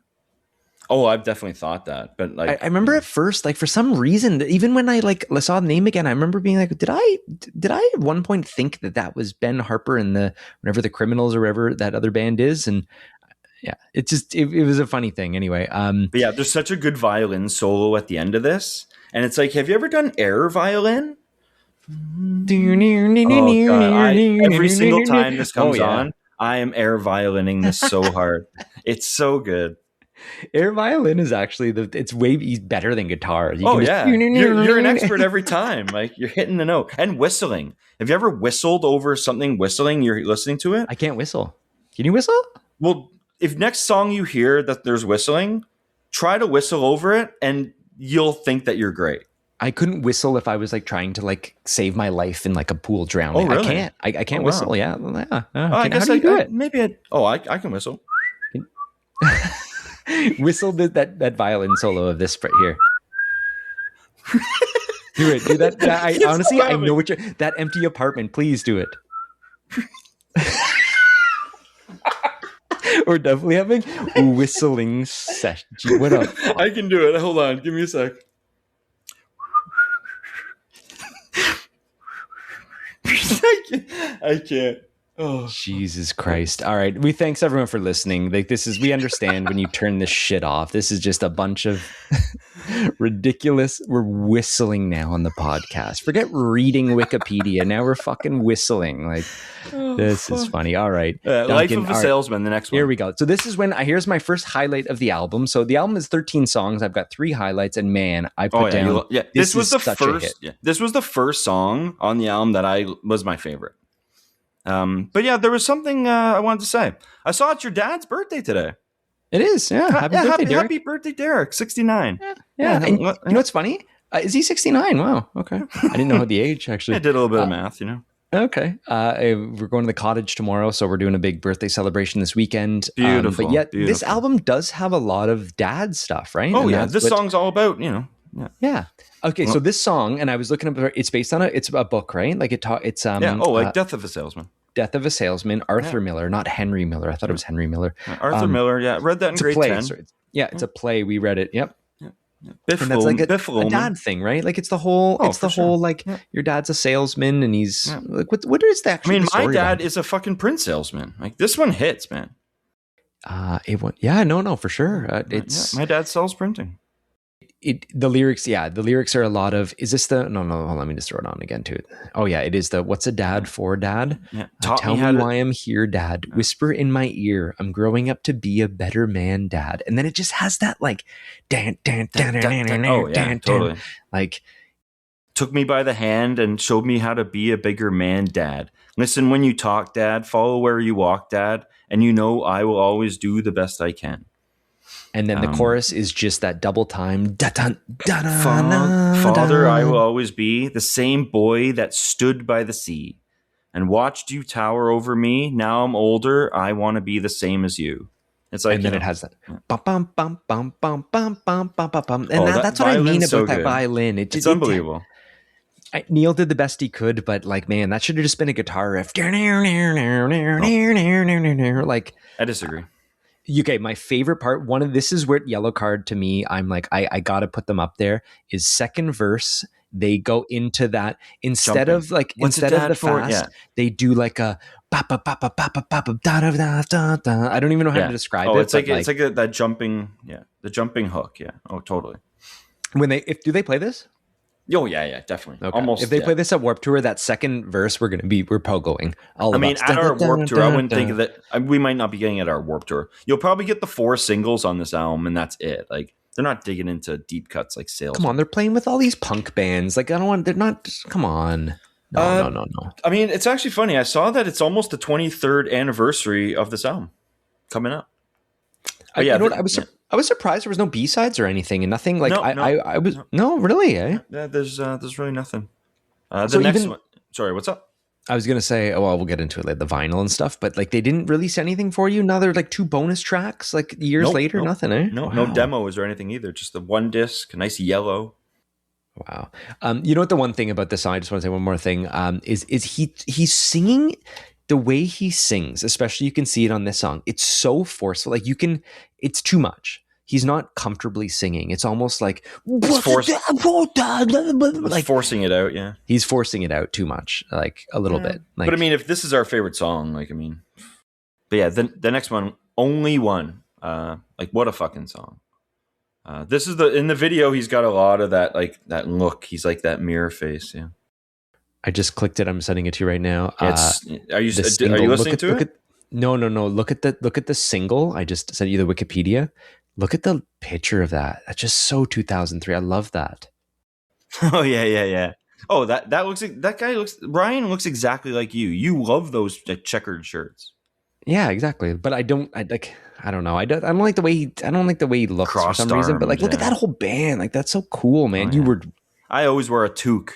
Oh, I've definitely thought that, but like I remember at first, like for some reason, even when I like saw the name again, I remember being like, did I at one point think that was Ben Harper and whatever the Criminals or whatever that other band is, and yeah, it was a funny thing anyway. But yeah, there's such a good violin solo at the end of this, and it's like, have you ever done air violin? Oh God! Every single time this comes on, I am air violining this so hard. It's so good. Air violin is actually it's way better than guitar. You're an expert every time. Like you're hitting the note. And whistling. Have you ever whistled over something whistling? You're listening to it? I can't whistle. Can you whistle? Well, if next song you hear that there's whistling, try to whistle over it and you'll think that you're great. I couldn't whistle if I was like trying to like save my life in like a pool drowning. Oh, really? I can't whistle. Yeah. I guess I do it. Maybe I can whistle. Whistle that violin solo of this right here. Do it. Do that. I honestly, I know what that empty apartment. Please do it. We're definitely having a whistling session. What up? I can do it. Hold on. Give me a sec. I can't. Oh, Jesus Christ. All right. Thanks everyone for listening. Like we understand when you turn this shit off. This is just a bunch of ridiculous. We're whistling now on the podcast. Forget reading Wikipedia. Now we're fucking whistling. Like this is funny. All right. Duncan, Life of a Salesman, the next one. Here we go. So this is here's my first highlight of the album. So the album is 13 songs. I've got 3 highlights and man, I put down. This was the first. Yeah, this was the first song on the album that was my favorite. But yeah, there was something I wanted to say. I saw it's your dad's birthday today. It is, yeah. Happy birthday, Derek. 69. Yeah. And you know what's funny? Is he 69? Wow. Okay. I didn't know the age actually. I did a little bit of math, you know. Okay. We're going to the cottage tomorrow, so we're doing a big birthday celebration this weekend. Beautiful. But yet, this album does have a lot of dad stuff, right? Oh, yeah. This song's all about, you know. Yeah. Okay, so this song, and I was looking up, it's based on it's a book, right? Like it's Death of a Salesman. Death of a Salesman, Arthur Miller, not Henry Miller. I thought it was Henry Miller. Arthur Miller, yeah. Read that in grade 10. Sorry. Yeah, it's a play. We read it. Yep. Biff and that's like a Loman. dad thing, right? Like it's the whole, your dad's a salesman and he's like, what is that? I mean, my dad is a fucking print salesman. Like this one hits, man. No, for sure. My dad sells printing. The lyrics are a lot of, is this the, no, hold on, let me just throw it on again too. Oh yeah, it is the, what's a dad for, dad? Yeah. Tell me why I'm here, dad. Whisper in my ear, I'm growing up to be a better man, dad. And then it just has that like, totally. Like, took me by the hand and showed me how to be a bigger man, dad. Listen when you talk, dad. Follow where you walk, dad. And you know I will always do the best I can. And then the chorus is just that double time. Father, I will always be the same boy that stood by the sea and watched you tower over me. Now I'm older. I want to be the same as you. It's like, and then it has that bum bum bum bum bum bum bum bum bum. And that's what I mean about that violin. It's unbelievable. Neil did the best he could, but like, man, that should have just been a guitar riff. Like, I disagree. okay, my favorite part, this is where Yellowcard to me, I'm like, I gotta put them up there, is second verse. They go into that instead Jumping. of like What's instead of the for? fast, Yeah. they do like a ba ba ba ba ba ba ba da da da da da. I don't even know how to describe it. It's like that jumping, the jumping hook. Yeah. Oh, totally. Do they play this? Oh yeah, definitely. Okay. Almost. If they play this at Warped Tour, that second verse, we're pogoing. I mean, at our Warped Tour, I wouldn't think of that. We might not be getting at our Warped Tour. You'll probably get the 4 singles on this album, and that's it. Like, they're not digging into deep cuts like Sales. Come on, they're playing with all these punk bands. Like, they're not. Come on. No. I mean, it's actually funny. I saw that it's almost the 23rd anniversary of this album coming up. I was surprised there was no B-sides or anything, and nothing like I was really. Yeah, there's really nothing. The so next even, one. Sorry, what's up? I was gonna say, we'll get into it, like the vinyl and stuff, but like they didn't release anything for you. Now they're like 2 bonus tracks, like years later, nothing, eh? No demos or anything either. Just the 1 disc, a nice yellow. Wow. You know what? The one thing about this song, I just want to say one more thing. Is he's singing. The way he sings, especially you can see it on this song, it's so forceful. Like it's too much. He's not comfortably singing. It's almost like forcing it out. Yeah, he's forcing it out too much, like a little bit. Like, but I mean, if this is our favorite song, like, I mean, but yeah, the next one, Only One. Like, what a fucking song. This is in the video. He's got a lot of that, like that look. He's like that mirror face. Yeah. I just clicked it. I'm sending it to you right now. Are you listening to it? No. Look at the single. I just sent you the Wikipedia. Look at the picture of that. That's just so 2003. I love that. Oh yeah. Oh, Ryan looks exactly like you. You love those checkered shirts. Yeah, exactly. But I don't know. I don't like the way he looks for some reason. But like, look at that whole band. Like, that's so cool, man. Oh, yeah. I always wear a toque.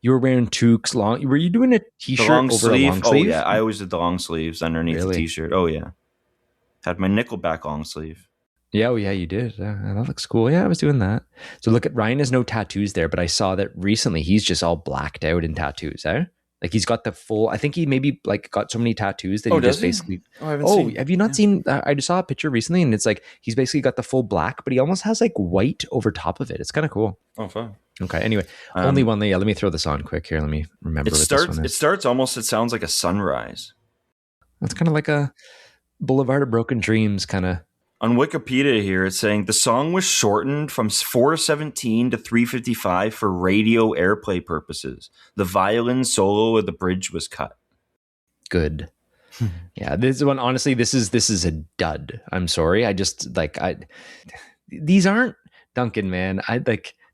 You were wearing toques long. Were you doing a t-shirt over a long sleeve? Oh yeah, I always did the long sleeves underneath the t-shirt. Oh yeah, had my Nickelback long sleeve. Yeah, you did. That looks cool. Yeah, I was doing that. So look at Ryan has no tattoos there, but I saw that recently he's just all blacked out in tattoos. Like he's got the full. I think he maybe like got so many tattoos that he just basically. Have you not seen? I just saw a picture recently, and it's like he's basically got the full black, but he almost has like white over top of it. It's kind of cool. Oh, fun. Okay. Anyway, Only One. Yeah, let me throw this on quick here. Let me remember. It starts almost. It sounds like a sunrise. That's kind of like a Boulevard of Broken Dreams kind of. On Wikipedia here, it's saying the song was shortened from 4:17 to 3:55 for radio airplay purposes. The violin solo of the bridge was cut. Good. Yeah, this one, honestly, this is a dud. I'm sorry. I just these aren't Duncan, man.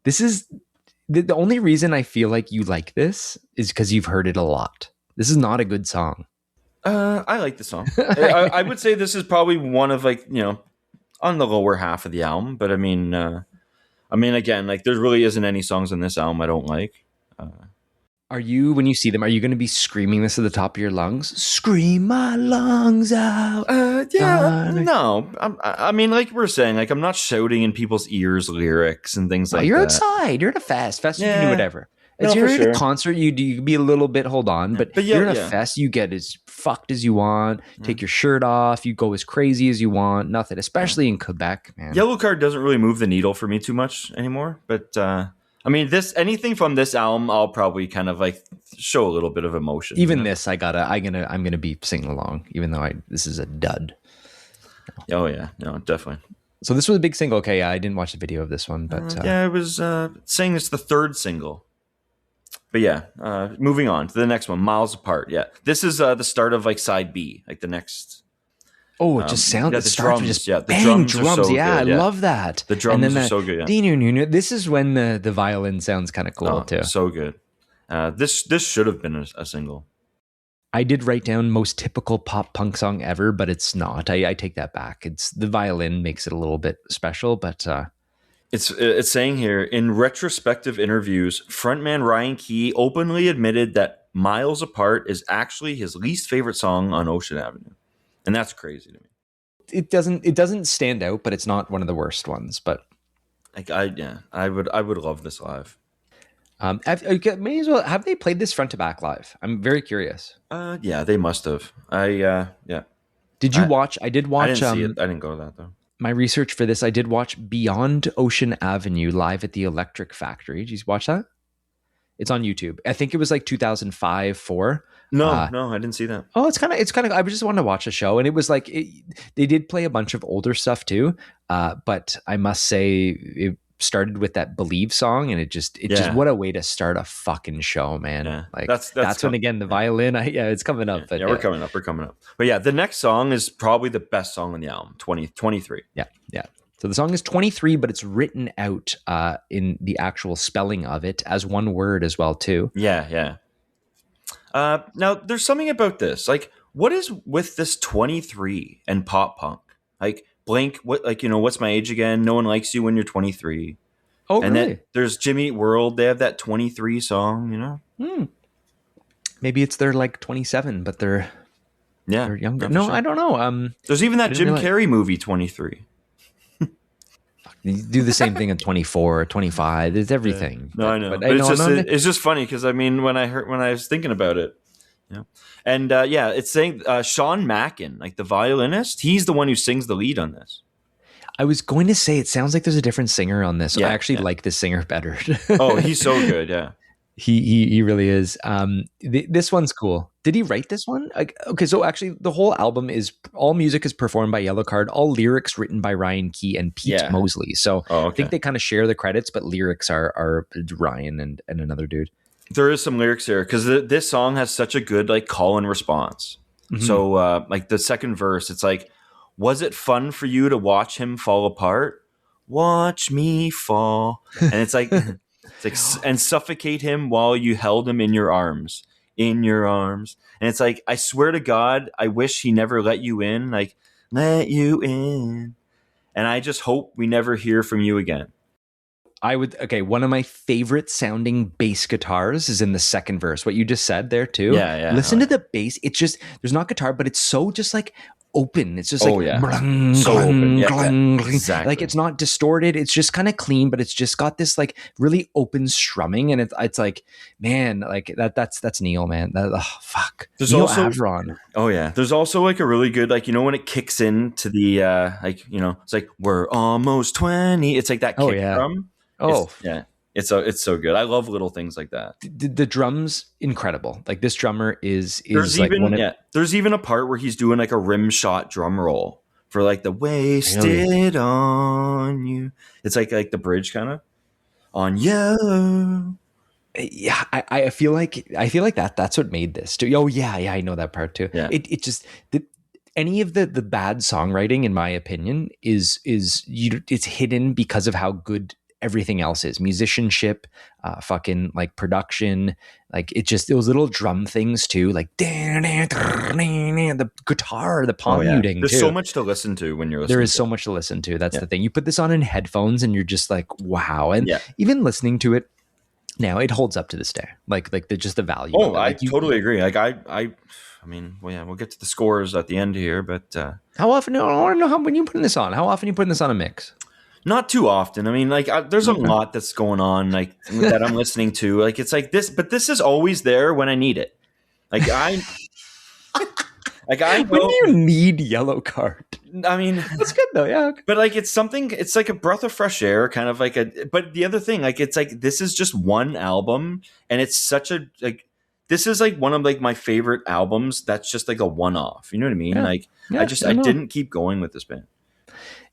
This is the only reason I feel like you like this is because you've heard it a lot. This is not a good song. I like the song. I would say this is probably one of on the lower half of the album, but I mean, again, like there really isn't any songs on this album I don't like. Are you, when you see them, are you going to be screaming this at the top of your lungs? Scream my lungs out. No. I mean, like we're saying, like I'm not shouting in people's ears lyrics and things like that. You're outside. You're at a fest. You can do whatever. If you're at a concert, you be a little bit hold on, but you're in a fest, you get as fucked as you want, take your shirt off, you go as crazy as you want, nothing, especially in Quebec, man. Yellowcard doesn't really move the needle for me too much anymore, but I mean, anything from this album, I'll probably kind of like show a little bit of emotion. Even this, I'm gonna be singing along, even though this is a dud. Oh yeah, no, definitely. So this was a big single. Okay, I didn't watch the video of this one, but it was saying it's the 3rd single. But yeah, moving on to the next one, Miles Apart. Yeah, this is the start of like side B, like the next. Oh, it just sounds. The drums. The drums. Are so good, I love that. The drums are so good. Yeah. This is when the violin sounds kind of cool too. So good. This should have been a single. I did write down most typical pop punk song ever, but it's not. I take that back. It's the violin makes it a little bit special, but. It's saying here, in retrospective interviews, frontman Ryan Key openly admitted that Miles Apart is actually his least favorite song on Ocean Avenue. And that's crazy to me. It doesn't stand out, but it's not one of the worst ones. But I would love this live. Okay, may as well have they played this front to back live? I'm very curious. Yeah, they must have. Yeah. Did you I watch? I did I watch. didn't see it. I didn't go to that though. My research for this. I did watch Beyond Ocean Avenue live at the Electric Factory. Did you watch that? It's on YouTube. I think it was like 2005, four. No, Uh, no, I didn't see that. oh, it's kind of. I just wanted to watch a show, and it was like they did play a bunch of older stuff too. But I must say, it started with that "Believe" song, and it just Yeah, what a way to start a fucking show, man. yeah. Like That's that's when again the yeah, violin. Yeah, it's coming yeah, up, but yeah. We're yeah, coming up. We're coming up. But yeah, the next song is probably the best song on the album. 23. yeah, yeah. So the song is 23, but it's written out in the actual spelling of it as one word as well too. Yeah, yeah. Now there's something about this. Like, what is with this 23 and pop punk? Like, blank. What? Like, what's my age again? No one likes you when you're 23. Oh, And then really? there's Jimmy Eat World. They have that 23 song. Hmm. Maybe it's they're like 27, but they're Yeah, they're younger. no, for No, sure. I don't know. There's even I that didn't Jim realize. Carrey movie 23. You do the same thing at 24 or 25. It's everything. No, I know, But I but it's know just I'm not, it's just funny because I mean when I was thinking about it, and yeah, it's saying Sean Mackin, like the violinist, he's the one who sings the lead on this. I was going to say it sounds like there's a different singer on this. I Yeah, actually yeah. like this singer better. Oh, he's so good. Yeah, He really is. This one's cool. Did he write this one? Like, okay, so actually, the whole album is all music is performed by Yellowcard, all lyrics written by Ryan Key and Pete yeah. Mosley. So Oh, I okay. think they kind of share the credits, but lyrics are Ryan and another dude. There is some lyrics here because this song has such a good like call and response. Mhm. So like the second verse, it's like, was it fun for you to watch him fall apart? Watch me fall, and it's like and suffocate him while you held him in your arms. And it's like, I swear to God, I wish he never let you in, like let you in, and I just hope we never hear from you again. One of my favorite sounding bass guitars is in the second verse. What you just said there too. Yeah, yeah. Listen to the bass. It's just, there's not guitar, but it's so just like open. It's just like, Oh, yeah. blang, So glang, open. Yeah, glang, glang. exactly. Like it's not distorted. It's just kind of clean, but it's just got this like really open strumming. And it's like, man, like that's Neil, man. Fuck. There's Neil also- Avron. Oh yeah, there's also like a really good like when it kicks into the like it's like we're almost 20. It's like that kick Oh, yeah. drum. Oh, It's so good. I love little things like that. the drums incredible. Like this drummer is There's like even one of, there's even a part where he's doing like a rim shot drum roll for like the wasted on you. It's like the bridge kind of on you. Yeah, I feel like that's what made this too. Oh yeah, I know that part too. Yeah. It just any of the bad songwriting, in my opinion, is it's hidden because of how good everything else is. Musicianship, fucking like production, like it just those little drum things too, like the guitar, the palm muting. There's too. so much to listen to when you're listening. There is so much to listen to. That's the thing. You put this on in headphones and you're just like, wow. And even listening to it now, it holds up to this day. Like just the value. Oh, of it. I Like totally agree. Like I mean, well, yeah, we'll get to the scores at the end here, but how often? I want to know when you putting this on. How often are you putting this on a mix? not too often. I mean, like there's a lot that's going on, like that I'm listening to. Like it's like this, but this is always there when I need it. Like I know, When do you need Yellowcard? I mean, That's good though. Yeah. but like it's something. It's like a breath of fresh air, kind of like a. But the other thing, like it's like this is just one album, and it's such a like. This is like one of like my favorite albums. That's just like a one-off. You know what I mean? Yeah. Like Yeah, I didn't keep going with this band.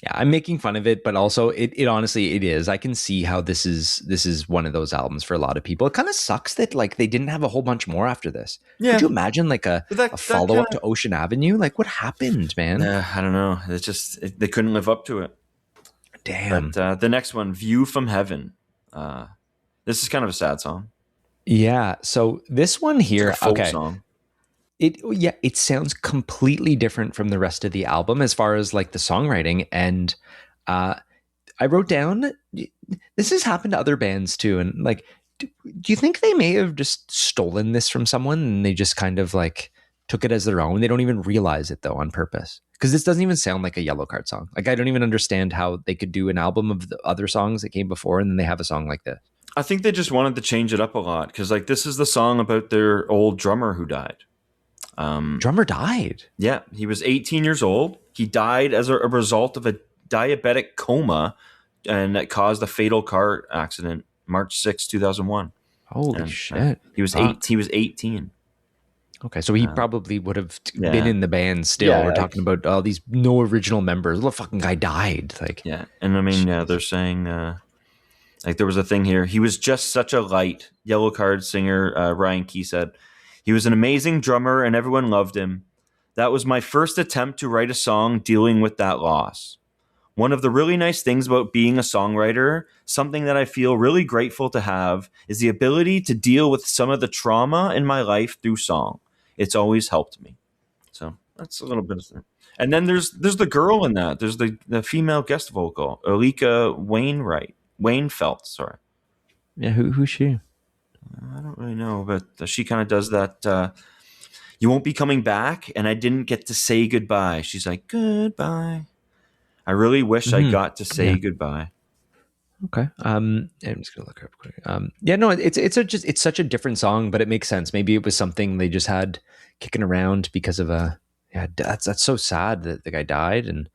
Yeah, I'm making fun of it, but also it honestly it is. I can see how this is one of those albums for a lot of people. It kind of sucks that like they didn't have a whole bunch more after this. Yeah. Could you imagine like a That follow up kinda- to Ocean Avenue? Like what happened, man? I don't know. It's just they couldn't live up to it. Damn. But the next one, "View from Heaven." This is kind of a sad song. Yeah. So this one here, It's like a folk okay. song. It sounds completely different from the rest of the album as far as like the songwriting. And I wrote down this has happened to other bands too. And like, do you think they may have just stolen this from someone and they just kind of like took it as their own? They don't even realize it though on purpose. Because this doesn't even sound like a Yellowcard song. Like I don't even understand how they could do an album of the other songs that came before and then they have a song like this. I think they just wanted to change it up a lot because, like, this is the song about their old drummer who died. Drummer died. Yeah, he was 18 years old. He died as a result of a diabetic coma, and that caused a fatal car accident, March 2001. Holy And shit. he was eight. Fuck. He was 18. Okay, so he probably would have been Yeah, in the band still. yeah, We're like, talking about all these no original members. The fucking guy died. Like, yeah. And I mean, yeah, they're saying like there was a thing here. He was just such a light. Yellowcard singer Ryan Key said he was an amazing drummer and everyone loved him. That was my first attempt to write a song dealing with that loss. One of the really nice things about being a songwriter, something that I feel really grateful to have, is the ability to deal with some of the trauma in my life through song. It's always helped me. So that's a little bit of that. And then there's the girl in that. There's the female guest vocal, Alika Wainfelt. Sorry, yeah, who's she? I don't really know, but she kind of does that. You won't be coming back, and I didn't get to say goodbye. She's like, goodbye. I really wish I got to say Yeah. goodbye. Okay. I'm just gonna look her up quick. Yeah, no, it's such a different song, but it makes sense. Maybe it was something they just had kicking around because of yeah, that's so sad that the guy died. And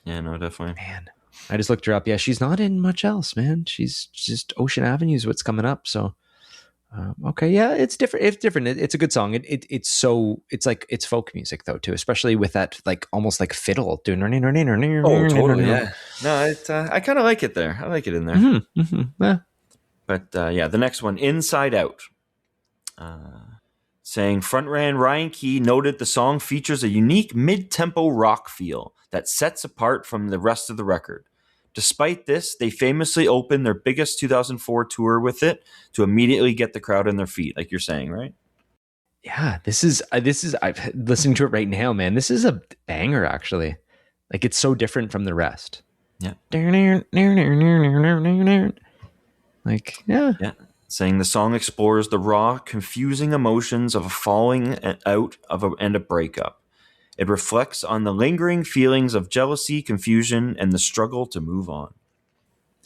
Yeah, no, definitely. man, I just looked her up. Yeah, she's not in much else, man. She's just Ocean Avenue is what's coming up. So okay, yeah, it's different. It's different. It's a good song. It's like it's folk music though too, especially with that like almost like fiddle doing. Oh, totally. Yeah. No, I kind of like it there. I like it in there. Yeah. But yeah, the next one, Inside Out. Saying frontman Ryan Key noted the song features a unique mid-tempo rock feel that sets apart from the rest of the record. Despite this, they famously opened their biggest 2004 tour with it to immediately get the crowd on their feet, like you're saying, right? Yeah, this is I'm listening to it right now, man. This is a banger, actually. Like it's so different from the rest. Yeah. Like, yeah. Yeah. Saying the song explores the raw, confusing emotions of a falling out of and a breakup. It reflects on the lingering feelings of jealousy, confusion, and the struggle to move on.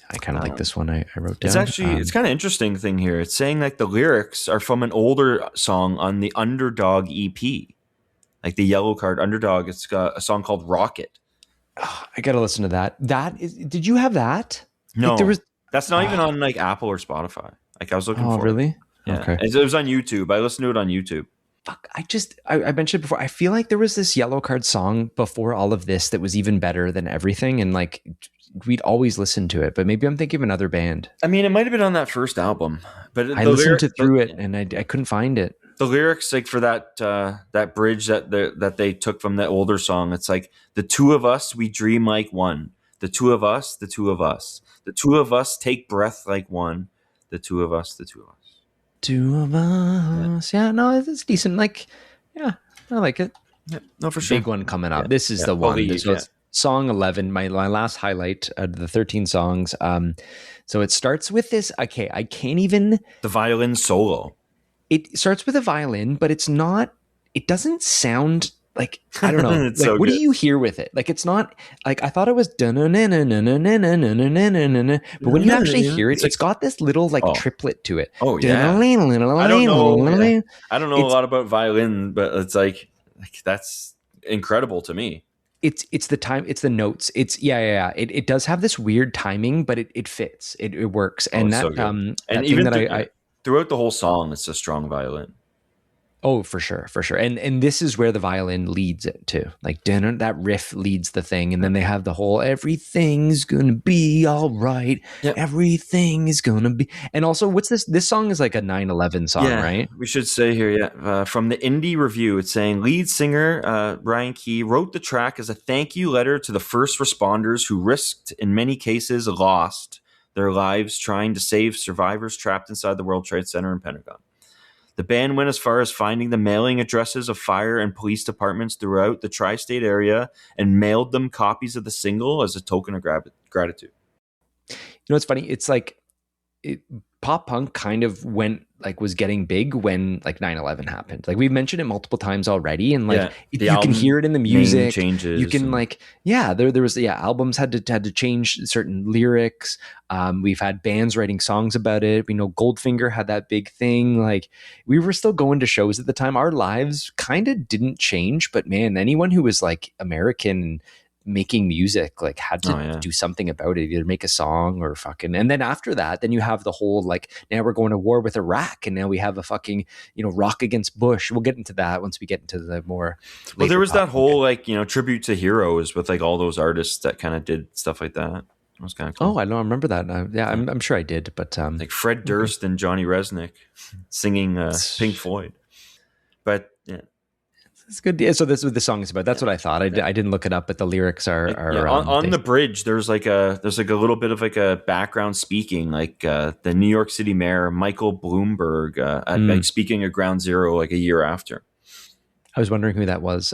I kind of like this one I wrote down. It's actually, it's kind of interesting thing here. It's saying like the lyrics are from an older song on the Underdog EP. Like the Yellowcard Underdog. It's got a song called Rocket. Oh, I got to listen to that. Did you have that? No, like there was, that's not even on like Apple or Spotify. Like I was looking for it. Really? Yeah. Okay. It was on YouTube. I listened to it on YouTube. Fuck, I mentioned before, I feel like there was this Yellowcard song before all of this that was even better than everything. And like, we'd always listen to it, but maybe I'm thinking of another band. I mean, it might have been on that first album, but I listened through it and I couldn't find it. The lyrics, like for that bridge that they took from that older song, it's like the two of us, we dream like one. The two of us, the two of us. The two of us take breath like one. The two of us, the two of us. Two of us. Yeah, no, it's decent. Like, yeah, I like it. Yeah, no, for sure. Big one coming up. This is the one. It's song 11, my last highlight of the 13 songs. So it starts with this. Okay, I can't even. The violin solo. It starts with a violin, but it's not. It doesn't sound like, I don't know. Like, so what good. do you hear with it? Like, it's not like I thought it was. But when you actually hear it, it's got this little like triplet to it. Oh yeah. I don't know. I don't know a lot about violin, but it's like that's incredible to me. It's the time, it's the notes. It's It does have this weird timing, but it fits. It works. And that so and that even that throughout the whole song, it's a strong violin. Oh, for sure. And this is where the violin leads it too. Like that riff leads the thing, and then they have the whole "everything's gonna be all right." Yep. Everything is gonna be. And also, what's this? This song is like a 9/11 song, right? We should say here, from the Indie Review, it's saying lead singer Ryan Key wrote the track as a thank you letter to the first responders who risked, in many cases, lost their lives trying to save survivors trapped inside the World Trade Center and Pentagon. The band went as far as finding the mailing addresses of fire and police departments throughout the tri-state area and mailed them copies of the single as a token of gratitude. You know, it's funny. It's like pop punk kind of went like was getting big when like 9/11 happened. Like we've mentioned it multiple times already, and like Yeah, the you can hear album it in the name music. You changes. can like, yeah, there was, yeah, albums had to change certain lyrics. We've had bands writing songs about it. We know Goldfinger had that big thing. Like we were still going to shows at the time. Our lives kind of didn't change, but man, anyone who was like American making music like had to Oh yeah. do something about it, either make a song or fucking. And then after that, then you have the whole like, now we're going to war with Iraq, and now we have a fucking, you know, Rock Against Bush. We'll get into that once we get into the more Well, there was that pop whole like, you know, tribute to heroes with like all those artists that kind of did stuff like that. It was kind of cool. Oh, I don't remember that. Yeah, I'm sure I did, but Like Fred Durst and Johnny Resnick singing Pink Floyd. But yeah, it's good. Yeah, so this is what the song is about. That's what I thought. I didn't look it up, but the lyrics are on the bridge. There's like a little bit of like a background speaking, like the New York City mayor Michael Bloomberg, like speaking at Ground Zero like a year after. I was wondering who that was.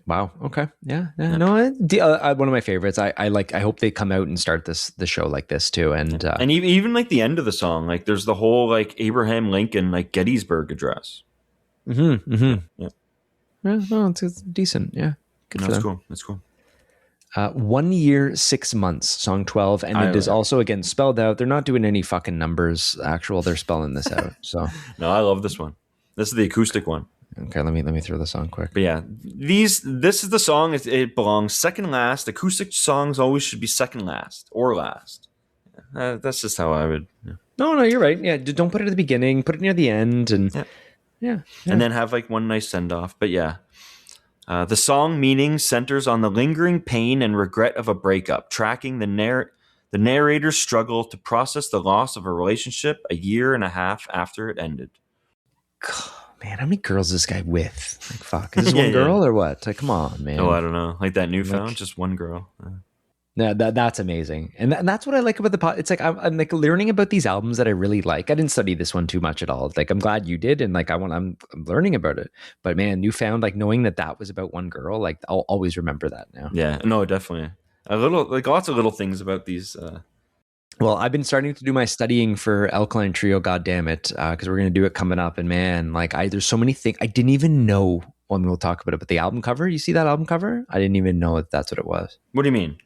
Wow. Okay. Yeah. No. One of my favorites. I like. I hope they come out and start the show like this too. And even like the end of the song, like there's the whole like Abraham Lincoln like Gettysburg Address. Yeah. No, it's decent. Yeah. Good for them. Cool. That's cool. 1 year, 6 months, song 12, and it is also again spelled out. They're not doing any fucking numbers. They're spelling this out. So no, I love this one. This is the acoustic one. Okay, let me throw this on quick. But yeah, this is the song. It belongs second last. Acoustic songs always should be second last or last. That's just how I would. Yeah. No, you're right. Yeah, don't put it at the beginning. Put it near the end, and yeah. And then have like one nice send off. But yeah, the song meaning centers on the lingering pain and regret of a breakup, tracking the narrator's struggle to process the loss of a relationship a year and a half after it ended. Man, how many girls is this guy with? Like, fuck, is this one girl or what? Like, come on, man. Oh, I don't know. Like that newfound, just one girl. Yeah, that's amazing, and that's what I like about the pod. It's like I'm like learning about these albums that I really like. I didn't study this one too much at all. Like I'm glad you did, and like I'm learning about it. But man, newfound, like knowing that was about one girl, like I'll always remember that now. Yeah, no, definitely a little like lots of little things about these. Well, I've been starting to do my studying for Alkaline Trio, goddammit, because we're going to do it coming up. And man, like there's so many things I didn't even know when we'll talk about it. But the album cover, you see that album cover? I didn't even know that's what it was. What do you mean?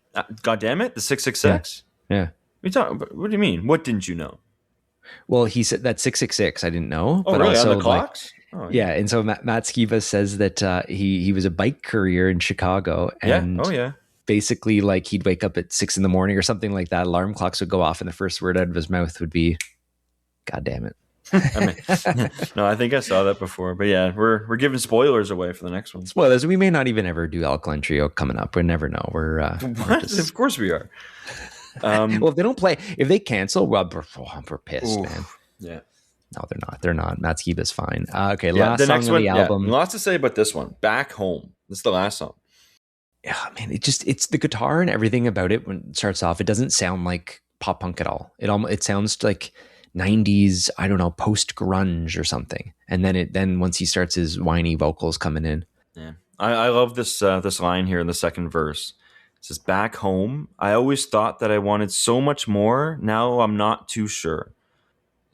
God damn it, the 666? Yeah. What do you mean? What didn't you know? Well, he said that 666 I didn't know. Oh, but really? also, on the clocks? Like, yeah. And so Matt Skiba says that he was a bike courier in Chicago. And basically, like he'd wake up at 6 a.m. or something like that. Alarm clocks would go off, and the first word out of his mouth would be, "God damn it." No, I think I saw that before. But yeah, we're giving spoilers away for the next one. Spoilers. We may not even ever do Alkaline Trio coming up. We never know. We're of course we are. Well, if they don't play, if they cancel, well, we're pissed, man. Yeah. No, they're not. They're not. Matt Skiba's fine. Okay, last song on the album. Yeah, lots to say about this one. Back Home. This is the last song. Yeah, man, it's the guitar and everything about it when it starts off. It doesn't sound like pop punk at all. It sounds like 90s, I don't know, post grunge or something. And then once he starts his whiny vocals coming in. Yeah. I love this line here in the second verse. It says, "Back home, I always thought that I wanted so much more. Now I'm not too sure.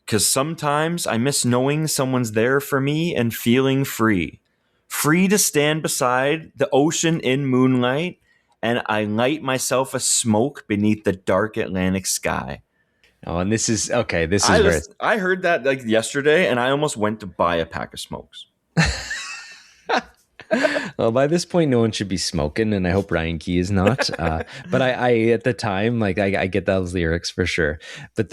'Cause sometimes I miss knowing someone's there for me and feeling free. Free to stand beside the ocean in moonlight, and I light myself a smoke beneath the dark Atlantic sky." Oh, and this is okay. This is I heard that like yesterday, and I almost went to buy a pack of smokes. Well, by this point, no one should be smoking, and I hope Ryan Key is not. But I at the time, like I get those lyrics for sure. But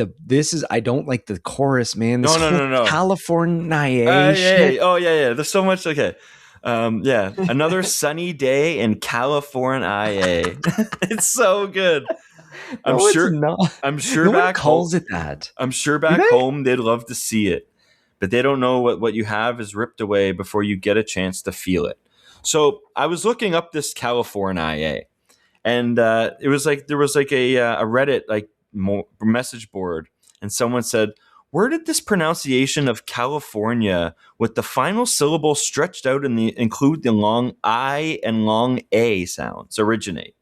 I don't like the chorus, man. This no. Califor-NYE-AY shit. Oh yeah. There's so much. Okay. Yeah. Another sunny day in Califor-NYE-AY. It's I'm sure no back calls home, it that. I'm sure back home they'd love to see it, but they don't know what you have is ripped away before you get a chance to feel it. So I was looking up this Califor-NYE-AY, and it was like there was like a Reddit like message board, and someone said, "Where did this pronunciation of California with the final syllable stretched out and include the long I and long A sounds originate?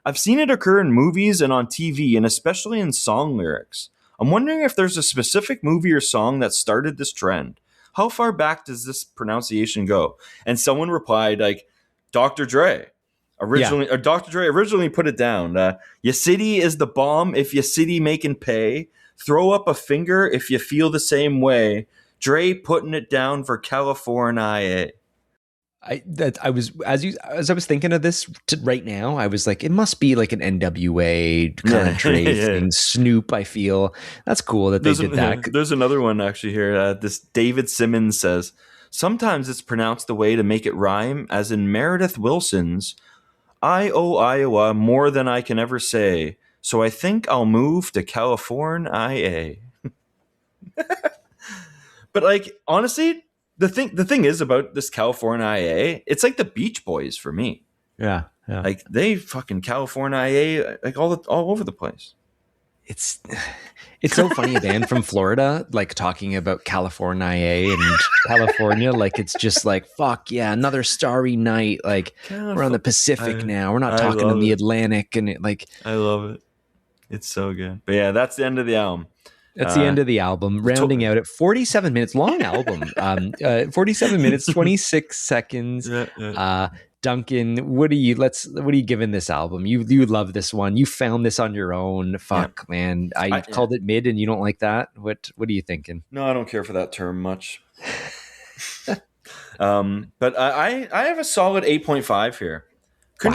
I've seen it occur in movies and on TV, and especially in song lyrics. I'm wondering if there's a specific movie or song that started this trend. How far back does this pronunciation go? And someone replied, like, Dr. Dre. Yeah. Dr. Dre originally put it down. Ya city is the bomb if ya city making pay. Throw up a finger if you feel the same way. Dre putting it down for Califor-NYE-AY. As I was thinking of this right now, I was like, it must be like an NWA kind of Dre thing. Snoop, I feel that's cool that they did that. There's another one actually here. This David Simmons says, sometimes it's pronounced the way to make it rhyme, as in Meredith Wilson's I owe Iowa more than I can ever say, so I think I'll move to California. But like, honestly, the thing is about this California, it's like the Beach Boys for me. Yeah. Like they fucking California, like all over the place. It's so funny, a band from Florida like talking about Califor-NYE-AY and California, like it's just like, fuck yeah, another starry night, like we're on the Pacific now, we're not talking in the Atlantic, and it like, I love it. It's so good. But yeah, that's the end of the album. That's the end of the album, rounding out at 47 minutes long album. 47 minutes 26 seconds. Duncan, what are you giving this album? You love this one. You found this on your own. Fuck, man. I called it mid and you don't like that? What are you thinking? No, I don't care for that term much. But I have a solid 8.5 here. I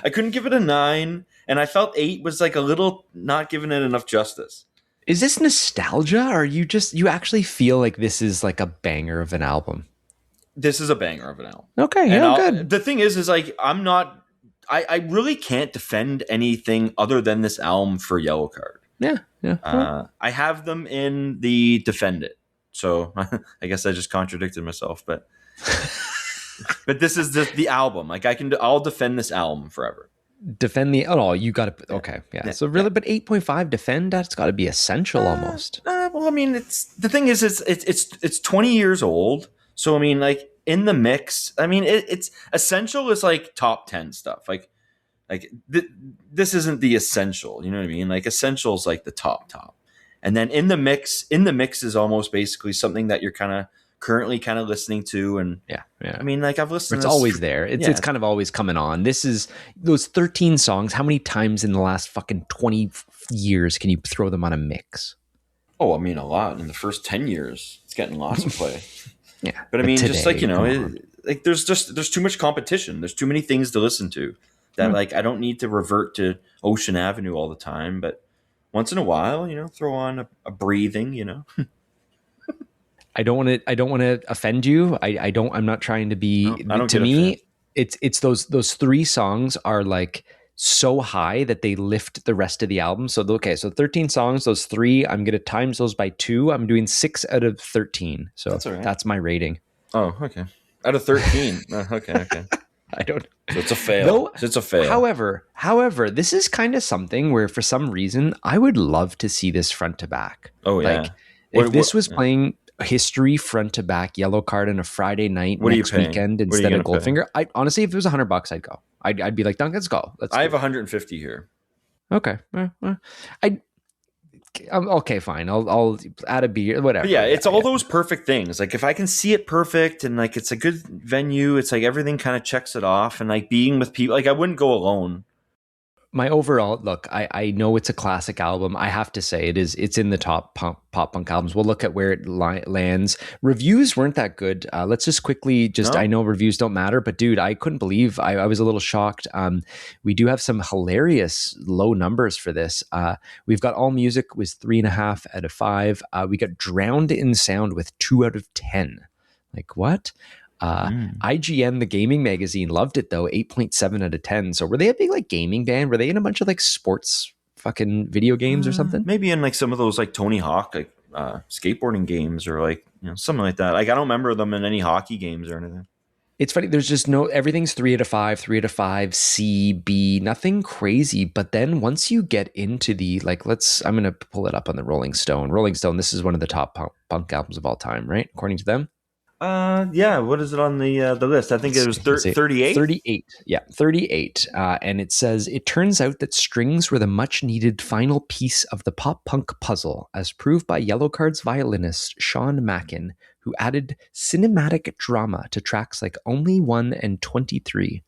couldn't give it a 9, and I felt 8 was like a little not giving it enough justice. Is this nostalgia, or you actually feel like this is like a banger of an album? This is a banger of an album. Okay, yeah, good. The thing is like I really can't defend anything other than this album for Yellowcard. Yeah. I have them in the defend it. So I guess I just contradicted myself, but but this is the album. Like I'll defend this album forever. Defend you got to, okay. Yeah. So really, but 8.5 defend, that's got to be essential almost. Well, I mean, the thing is, it's 20 years old. So, I mean, like in the mix, I mean, it's essential is like top 10 stuff. Like this isn't the essential, you know what I mean? Like essential is like the top. And then in the mix is almost basically something that you're currently listening to. And yeah. I mean, like I've listened to this. It's always there. It's kind of always coming on. This is those 13 songs. How many times in the last fucking 20 years can you throw them on a mix? Oh, I mean, a lot. In the first 10 years, it's getting lots of play. Yeah, but I mean, today, just like, you know, like there's too much competition. There's too many things to listen to that like I don't need to revert to Ocean Avenue all the time. But once in a while, you know, throw on a breathing, you know. I don't want to offend you. I'm not trying to be. No, to me, it's those 3 songs are like so high that they lift the rest of the album. So 13 songs, those 3, I'm gonna times those by 2. I'm doing 6 out of 13. So that's my rating. Oh, okay. Out of 13. Okay. I don't. So it's a fail. It's a fail. However, this is kind of something where for some reason I would love to see this front to back. Oh yeah. Like if this was playing history front to back, Yellowcard on a Friday night next weekend instead of Goldfinger, I honestly, if it was $100, I'd go. I'd be like, Duncan, let's go. I have 150 here. Okay. Okay, fine. I'll add a beer, whatever. But yeah, it's all those perfect things. Like if I can see it perfect and like it's a good venue, it's like everything kind of checks it off, and like being with people, like I wouldn't go alone. My overall look, I know it's a classic album. I have to say it's in the top pop punk albums. We'll look at where it lands. Reviews weren't that good. Let's just quickly I know reviews don't matter, but dude, I couldn't believe I was a little shocked. We do have some hilarious low numbers for this. We've got All Music was 3.5 out of 5. We got Drowned in Sound with 2 out of 10. Like what? IGN, the gaming magazine, loved it though, 8.7 out of 10. So were they a big like gaming band? Were they in a bunch of like sports fucking video games or something? Maybe in like some of those like Tony Hawk like skateboarding games or like, you know, something like that. Like I don't remember them in any hockey games or anything. It's funny. There's just everything's 3 out of 5, 3 out of 5, C, B, nothing crazy. But then once you get into the like, I'm going to pull it up on the Rolling Stone. Rolling Stone, this is one of the top punk albums of all time, right? According to them. Yeah. What is it on the list? I think it was Let's see, 38. 38. Yeah, 38. And it says, it turns out that strings were the much needed final piece of the pop punk puzzle, as proved by Yellowcard's violinist Sean Mackin, who added cinematic drama to tracks like Only One and 23.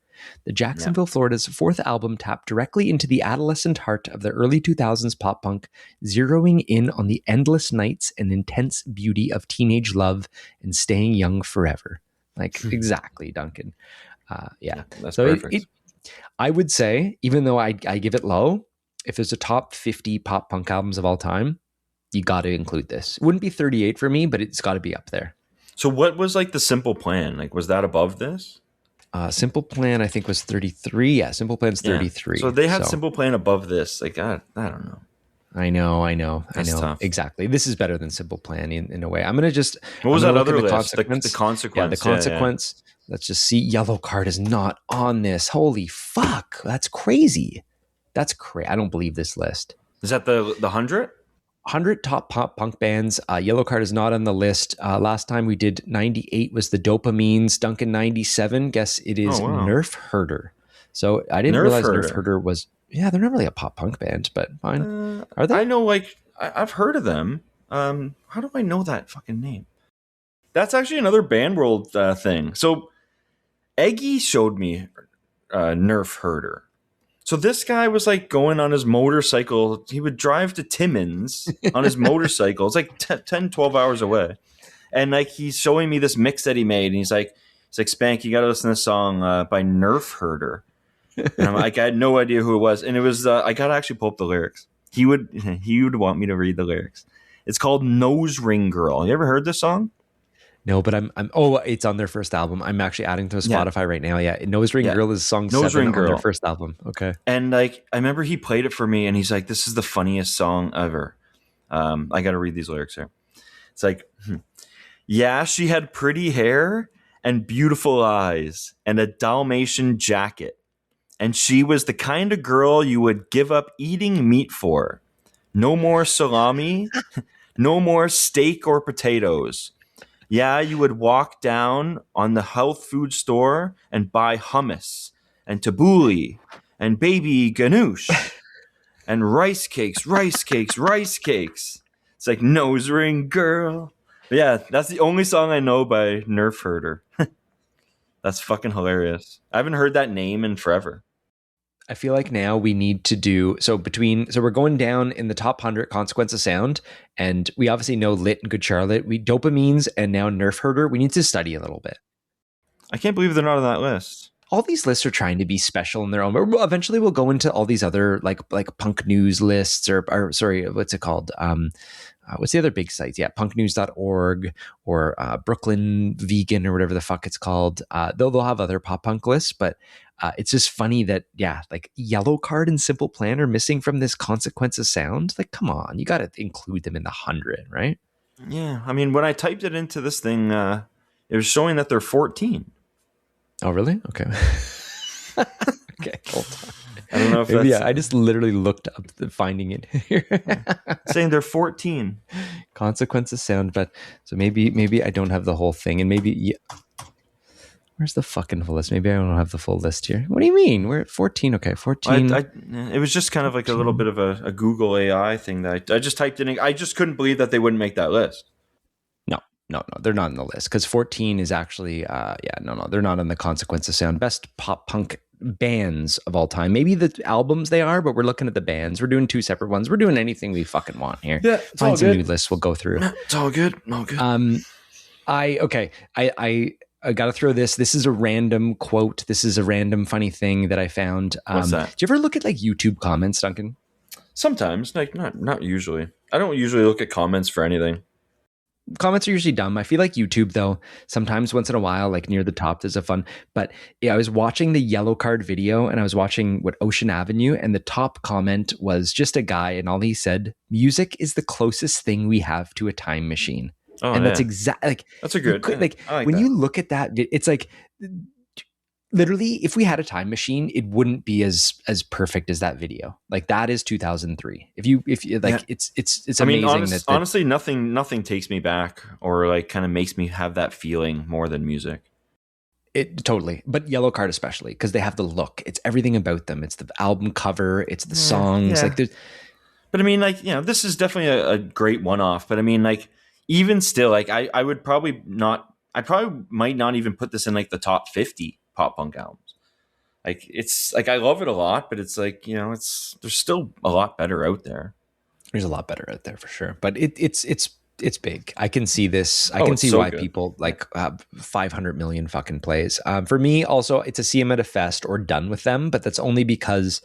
The Yeah. Jacksonville, Florida's fourth album tapped directly into the adolescent heart of the early 2000s pop punk, zeroing in on the endless nights and intense beauty of teenage love and staying young forever. Like, exactly, Duncan. Yeah. That's So perfect. I would say, even though I give it low, if there's a top 50 pop punk albums of all time, you got to include this. It wouldn't be 38 for me, but it's got to be up there. So what was like the Simple Plan? Like, was that above this? Simple Plan, I think, was 33. Yeah, Simple Plan's 33. So they had Simple Plan above this. Like, I don't know. I know. That's tough. Exactly. This is better than Simple Plan in a way. I'm going to just... What was that other list? Consequence. The Consequence. Yeah, the Consequence. Yeah. Let's just see. Yellowcard is not on this. Holy fuck. That's crazy. That's crazy. I don't believe this list. Is that the 100? 100 top pop punk bands. Yellowcard is not on the list. Last time we did 98 was the Dopamines. Duncan 97. Guess it is Nerf Herder. So I didn't realize Nerf Herder was... Yeah, they're not really a pop punk band, but fine. Are they? I know, like, I've heard of them. How do I know that fucking name? That's actually another Band World thing. So Eggy showed me Nerf Herder. So this guy was like going on his motorcycle. He would drive to Timmins on his motorcycle. It's like 10, 12 hours away. And like he's showing me this mix that he made. And he's like, Spank, you got to listen to this song by Nerf Herder. And I'm like, I had no idea who it was. And it was, I got to actually pull up the lyrics. He would want me to read the lyrics. It's called Nose Ring Girl. You ever heard this song? No, but it's on their first album. I'm actually adding to Spotify right now. Yeah. Nose Ring Girl is song 7 on their first album. Okay. And like, I remember he played it for me and he's like, this is the funniest song ever. I got to read these lyrics here. It's like, yeah, she had pretty hair and beautiful eyes and a Dalmatian jacket. And she was the kind of girl you would give up eating meat for. No more salami, no more steak or potatoes. Yeah, you would walk down on the health food store and buy hummus and tabbouleh and baby ganoush and rice cakes. It's like Nose Ring Girl. But yeah, that's the only song I know by Nerf Herder. That's fucking hilarious. I haven't heard that name in forever. I feel like now we need to do so we're going down in the top 100 Consequence of Sound, and we obviously know Lit and Good Charlotte. We Dopamines and now Nerf Herder. We need to study a little bit. I can't believe they're not on that list. All these lists are trying to be special in their own. But eventually, we'll go into all these other like punk news lists or sorry, what's it called? What's the other big sites? Yeah, punknews.org or Brooklyn Vegan or whatever the fuck it's called. They'll have other pop punk lists, but it's just funny that, yeah, like Yellowcard and Simple Plan are missing from this Consequence of Sound. Like, come on, you got to include them in the 100, right? Yeah, I mean, when I typed it into this thing, it was showing that they're 14. Oh, really? Okay. Okay, hold on. I don't know if that's... Yeah, I just literally looked up finding it here. Saying they're 14. Consequence of Sound, but so maybe I don't have the whole thing, and maybe... Yeah. Where's the fucking full list? Maybe I don't have the full list here. What do you mean? We're at 14. Okay, 14. It was just kind of like a little bit of a Google AI thing that I just typed in. I just couldn't believe that they wouldn't make that list. No, they're not on the list because 14 is actually, they're not on the Consequence of Sound. Best pop punk bands of all time. Maybe the albums they are, but we're looking at the bands. We're doing two separate ones. We're doing anything we fucking want here. Yeah, find some new lists we'll go through. It's all good. All good. I got to throw this. This is a random quote. This is a random funny thing that I found. What's that? Do you ever look at like YouTube comments, Duncan? Sometimes, like not usually. I don't usually look at comments for anything. Comments are usually dumb. I feel like YouTube, though, sometimes once in a while, like near the top, there's a fun. But yeah, I was watching the Yellowcard video and I was watching Ocean Avenue, and the top comment was just a guy, and all he said, "Music is the closest thing we have to a time machine." Oh, and that's exactly like that's a good like when you look at that, it's like literally, if we had a time machine, it wouldn't be as perfect as that video. Like that is 2003. If you like, Yeah. it's I mean, amazing that honestly, nothing takes me back or like kind of makes me have that feeling more than music. it totally. But Yellowcard especially, because they have the look. It's everything about them. It's the album cover. It's the songs. Like Yeah. there's But I mean, like, this is definitely a great one off. But I mean, like, even still, like, I would probably not, I probably might not even put this in like the top 50 pop punk albums. Like, it's like, I love it a lot, but it's like, there's still a lot better out there. there's a lot better out there for sure. But it's big. I can see this. I Oh, can it's see so why good. people like have 500 million fucking plays. For me, also, it's a see them at a fest or done with them. But that's only because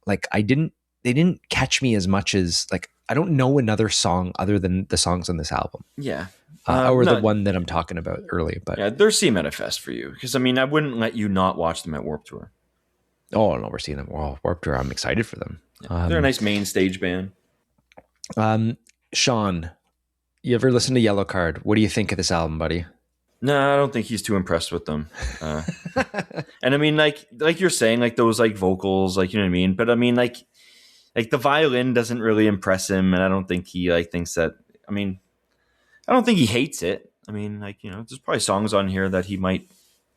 like they didn't catch me as much as like I don't know another song other than the songs on this album. Yeah. Or the No, one that I'm talking about early. But yeah, they're CMetaFest for you. Because, I mean, I wouldn't let you not watch them at Warped Tour. oh no, we're seeing them. Well, Warped Tour. I'm excited for them. Yeah, they're a nice main stage band. Sean, you ever listen to Yellowcard? What do you think of this album, buddy? No, I don't think he's too impressed with them. And I mean, like you're saying, like those like vocals, like, you know what I mean? But I mean, like the violin doesn't really impress him, and I don't think he like thinks that. I mean, I don't think he hates it. I mean, like, there's probably songs on here that he might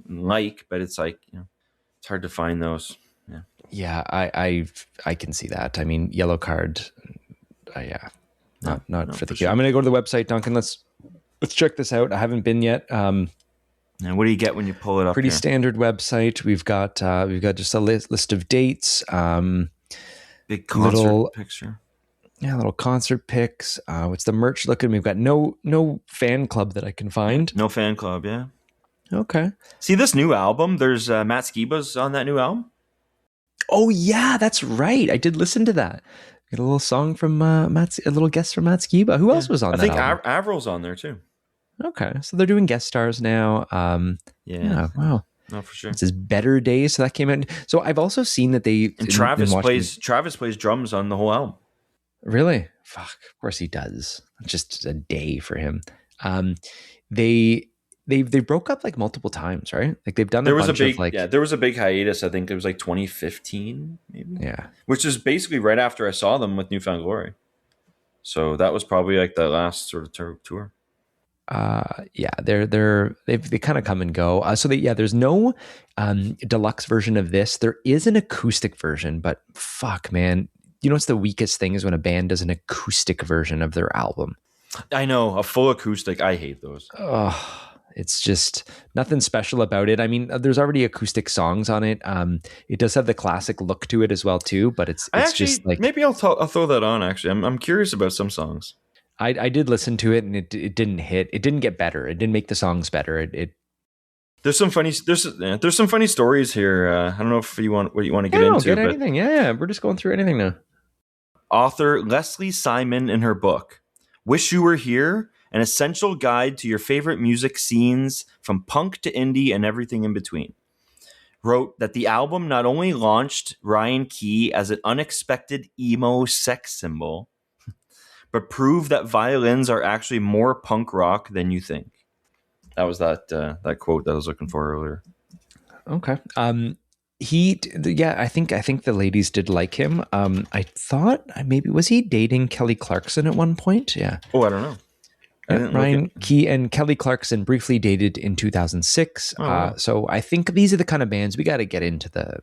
like, but it's like, it's hard to find those. Yeah. Yeah, I can see that. I mean, Yellowcard. Yeah, not for the queue. sure. I'm gonna go to the website, Duncan. Let's check this out. I haven't been yet. And what do you get when you pull it up? Pretty here? standard website. We've got just a list of dates. Big concert little picture. Yeah, little concert pics. What's the merch looking? We've got no fan club that I can find. No fan club, yeah. Okay. See this new album? There's Matt Skiba's on that new album. Oh yeah, that's right. I did listen to that. Got a little song from Matt, a little guest from Matt Skiba. Who else was on I that think album? Avril's on there too. Okay, so they're doing guest stars now. Yeah. Wow. No, for sure. It's his Better Days. So that came out. So I've also seen that they And Travis plays drums on the whole album. Really? Fuck. Of course he does. Just a day for him. They broke up like multiple times, right? Like they've done There a was a bunch big of like there was a big hiatus. I think it was like 2015, maybe. yeah. Which is basically right after I saw them with Newfound Glory. So that was probably like the last sort of tour. Yeah, they kind of come and go. There's no deluxe version of this. There is an acoustic version, but fuck, man, you know what's the weakest thing is when a band does an acoustic version of their album. I know, a full acoustic. I hate those. Oh, it's just nothing special about it. I mean, there's already acoustic songs on it. It does have the classic look to it as well too, but it's just like maybe I'll throw that on. Actually, I'm curious about some songs. I did listen to it and it didn't hit. It didn't get better. It didn't make the songs better. There's some funny stories here. I don't know if you want to get into. Get anything. Yeah, we're just going through anything now. Author Leslie Simon, in her book "Wish You Were Here: An Essential Guide to Your Favorite Music Scenes from Punk to Indie and Everything in Between," wrote that the album not only launched Ryan Key as an unexpected emo sex symbol, but proved that violins are actually more punk rock than you think. That was that quote that I was looking for earlier. Okay. I think the ladies did like him. I thought maybe was he dating Kelly Clarkson at one point? Yeah. Oh, I don't know. Ryan Key and Kelly Clarkson briefly dated in 2006. Wow. So I think these are the kind of bands we got to get into the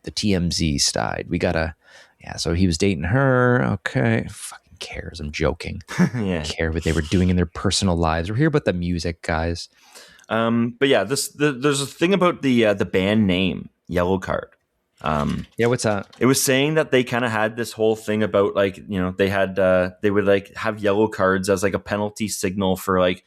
TMZ side. We gotta, yeah. So he was dating her. Okay. Fucking cares. I'm joking. Yeah. Care what they were doing in their personal lives. We're here about the music, guys. But yeah, there's a thing about the band name Yellowcard. Yeah, what's that? It was saying that they kind of had this whole thing about like, they would like have yellow cards as like a penalty signal for like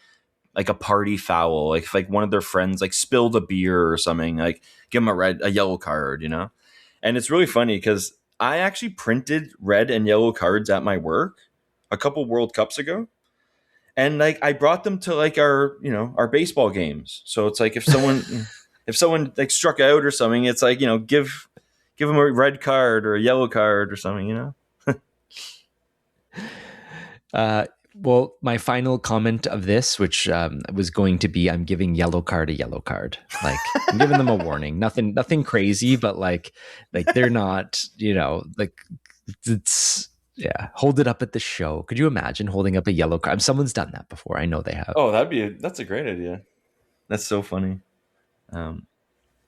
a party foul. Like if like one of their friends like spilled a beer or something, like give them a yellow card, And it's really funny because I actually printed red and yellow cards at my work a couple World Cups ago. And like I brought them to like our baseball games. So it's like if someone like struck out or something, it's like, give them a red card or a yellow card or something, Well, my final comment of this, which was going to be, I'm giving Yellowcard a yellow card. Like I'm giving them a warning. Nothing crazy, but like they're not, like it's yeah. Hold it up at the show. Could you imagine holding up a yellow card? Someone's done that before. I know they have. Oh, that's a great idea. That's so funny.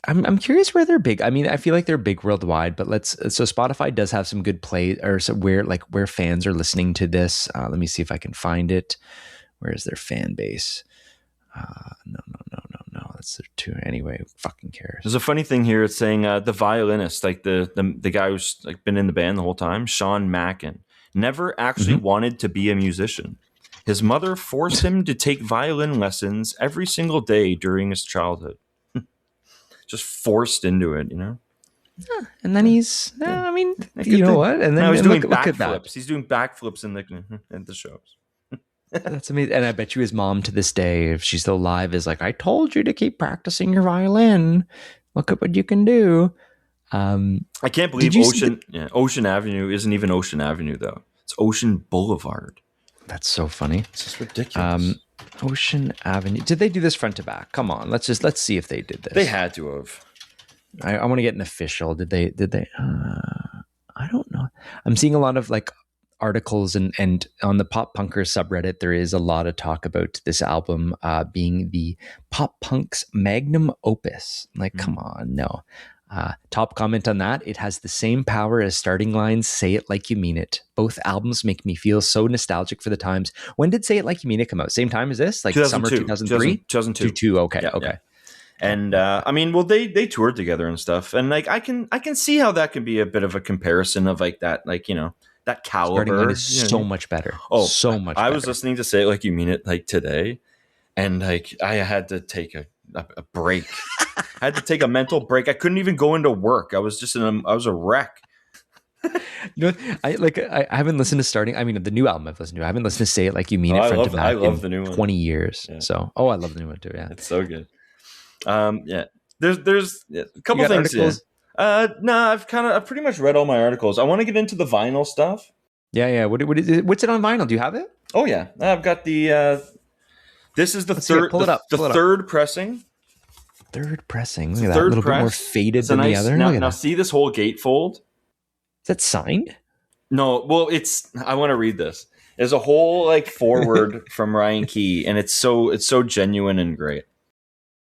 I'm curious where they're big. I mean, I feel like they're big worldwide, but so Spotify does have some good play or so where fans are listening to this. Let me see if I can find it. Where is their fan base? No. That's their two. Anyway, who fucking cares? There's a funny thing here. It's saying the violinist, like the guy who's like been in the band the whole time, Sean Mackin, never actually wanted to be a musician. His mother forced him to take violin lessons every single day during his childhood. Just forced into it, Yeah, and then he's, I mean, what? And then now he's doing look at that. He's doing backflips in the shows. That's amazing. And I bet you his mom to this day, if she's still alive, is like, I told you to keep practicing your violin. Look at what you can do. I can't believe Ocean Avenue isn't even Ocean Avenue, though. It's Ocean Boulevard. That's so funny. It's just ridiculous. Ocean Avenue. Did they do this front to back? Come on, let's see if they did this. They had to have. I want to get an official. Did they? I don't know. I'm seeing a lot of like articles and on the pop punkers subreddit, there is a lot of talk about this album being the pop punk's magnum opus. Like, come on, no. Top comment on that: it has the same power as starting lines "Say It Like You Mean It." Both albums make me feel so nostalgic for the times. When did "Say It Like You Mean It" come out? Same time as this, like summer 2003, 2002. Okay, yeah, okay. Yeah. And I mean, well, they toured together and stuff, and like I can see how that can be a bit of a comparison of like that, like that caliber. Starting line is so much better. Oh, so much. I was listening to "Say It Like You Mean It" like today, and like I had to take a break. I had to take a mental break. I couldn't even go into work. I was a wreck. I haven't listened to starting. I mean, the new album I've listened to. I haven't listened to "Say It Like You Mean It" front to back. I love the new one. 20 years. Yeah. So, I love the new one too. Yeah, it's so good. Yeah. There's a couple things. No, I've pretty much read all my articles. I want to get into the vinyl stuff. Yeah. What's it on vinyl? Do you have it? Oh yeah, I've got the. This is the third. Pull it up. The third pressing. Third pressing. Look at that. A little bit more faded than the other. Now see this whole gatefold. Is that signed? No. Well, I want to read this. There's a whole like foreword from Ryan Key, and it's so genuine and great.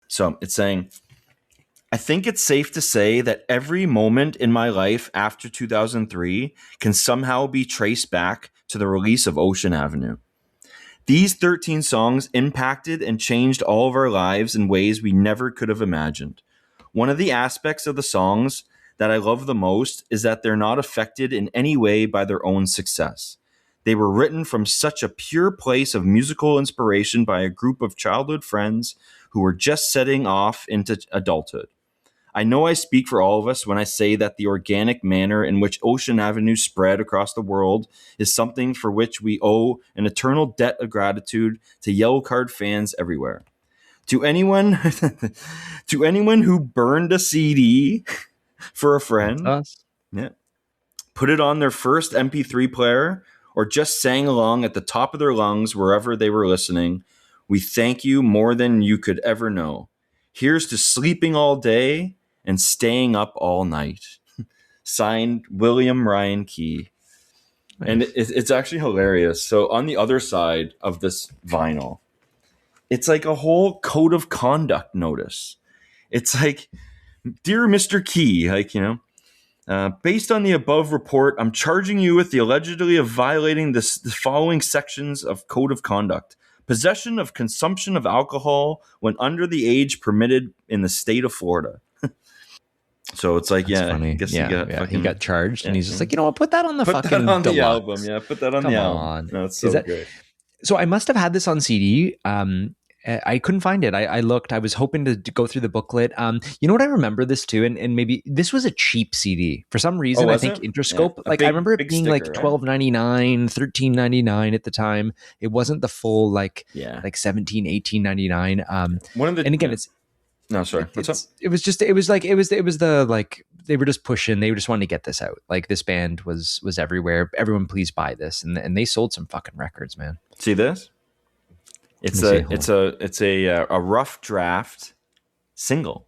So it's saying, I think it's safe to say that every moment in my life after 2003 can somehow be traced back to the release of Ocean Avenue. These 13 songs impacted and changed all of our lives in ways we never could have imagined. One of the aspects of the songs that I love the most is that they're not affected in any way by their own success. They were written from such a pure place of musical inspiration by a group of childhood friends who were just setting off into adulthood. I know I speak for all of us when I say that the organic manner in which Ocean Avenue spread across the world is something for which we owe an eternal debt of gratitude to Yellowcard fans everywhere. To anyone who burned a CD for a friend, put it on their first MP3 player, or just sang along at the top of their lungs wherever they were listening, we thank you more than you could ever know. Here's to sleeping all day and staying up all night. Signed, William Ryan Key. Nice. And it's actually hilarious. So on the other side of this vinyl, it's like a whole code of conduct notice. It's like, Dear Mr. Key, based on the above report, I'm charging you with the allegedly of violating the following sections of code of conduct. Possession of consumption of alcohol when under the age permitted in the state of Florida. So it's like, that's funny. I guess he got charged, and he's just like, put that on the put fucking that on deluxe. the album. Yeah, put that on the album. No, it's so great. So I must have had this on CD. I couldn't find it. I looked. I was hoping to go through the booklet. You know what? I remember this too, and maybe this was a cheap CD for some reason. I think Interscope. I remember it being like $12.99, $13.99 at the time. It wasn't the full like $17, $18.99. One of the and again it's. No, sorry. What's up? It was the like they were just pushing. They just wanted to get this out. Like this band was everywhere. Everyone, please buy this, and they sold some fucking records, man. See this? It's a rough draft single.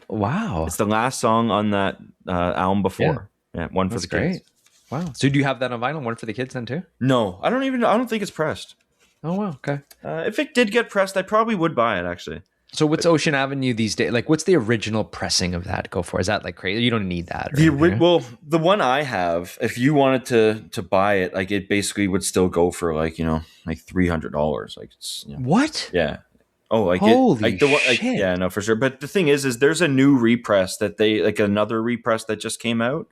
Wow, it's the last song on that album before. Yeah, one for the kids. Great. Wow. So do you have that on vinyl? One for the kids then too? No, I don't think it's pressed. Oh wow. Okay. If it did get pressed, I probably would buy it actually. So what's Ocean Avenue these days? Like, what's the original pressing of that go for? Is that like crazy? You don't need that. Well, the one I have, if you wanted to buy it, like it basically would still go for like like $300. Like it's what? Yeah. Oh, like holy shit! Yeah, no, for sure. But the thing is there's a new repress that they like another repress that just came out,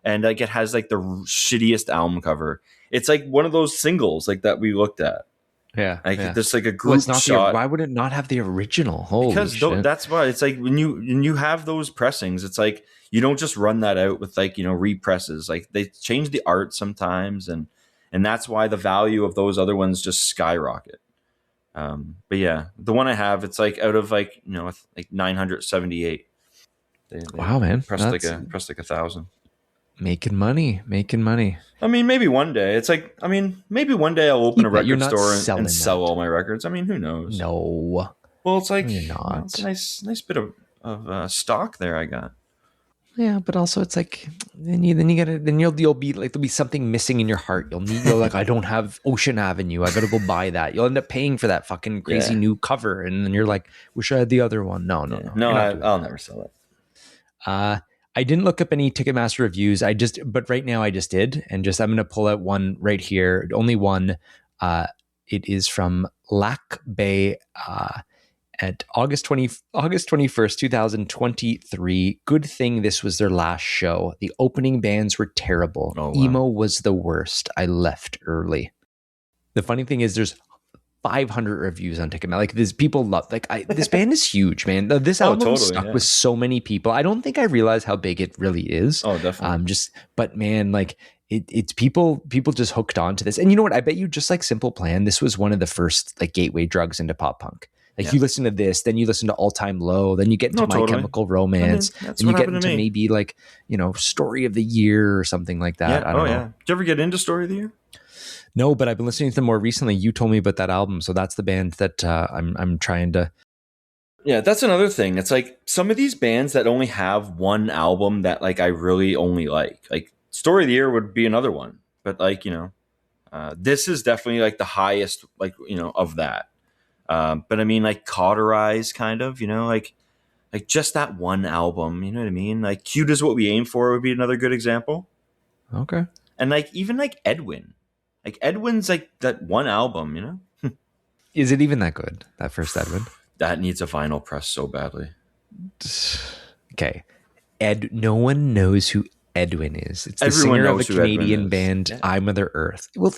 and like it has like the shittiest album cover. It's like one of those singles like that we looked at. Yeah, like there's like a group shot. Why would it not have the original? Holy because shit. That's why it's like when you have those pressings, it's like you don't just run that out with like represses. Like they change the art sometimes, and that's why the value of those other ones just skyrocket. But yeah, the one I have, it's like out of like like 978. They wow, man, pressed like 1,000. Making money. I mean, maybe one day. It's like, I mean, maybe one day I'll open a record store and sell all my records. I mean, who knows? No. Well, it's like it's a nice bit of stock there I got. Yeah, but also it's like then you'll be like there'll be something missing in your heart. You'll like I don't have Ocean Avenue. I gotta go buy that. You'll end up paying for that fucking crazy new cover, and then you're like, wish I had the other one. No. I'll never sell it. I didn't look up any Ticketmaster reviews. But right now I just did, and I'm going to pull out one right here. Only one. It is from Lac Bay at August 21st, 2023. Good thing this was their last show. The opening bands were terrible. Oh, wow. Emo was the worst. I left early. The funny thing is there's 500 reviews on Ticketmaster. Like this, people love. Like this band is huge, man. This album stuck with so many people. I don't think I realized how big it really is. Oh, definitely. But man, like it's people just hooked on to this. And you know what? I bet you just like Simple Plan, this was one of the first like gateway drugs into pop punk. Like you listen to this, then you listen to All Time Low, then you get into My Chemical Romance, and you get into maybe like Story of the Year or something like that. Yeah. I don't know. Yeah. Did you ever get into Story of the Year? No, but I've been listening to them more recently. You told me about that album, so that's the band that I'm trying to. Yeah, that's another thing. It's like some of these bands that only have one album that like I really only like. Like Story of the Year would be another one, but like this is definitely like the highest like of that. But I mean like Cauterize kind of like just that one album. You know what I mean? Like Cute Is What We Aim For would be another good example. Okay, and like even like Edwin. Like Edwin's like that one album, Is it even that good? That first Edwin? That needs a vinyl press so badly. Okay. No one knows who Edwin is. It's the singer of a Canadian band, I Mother Earth. Well,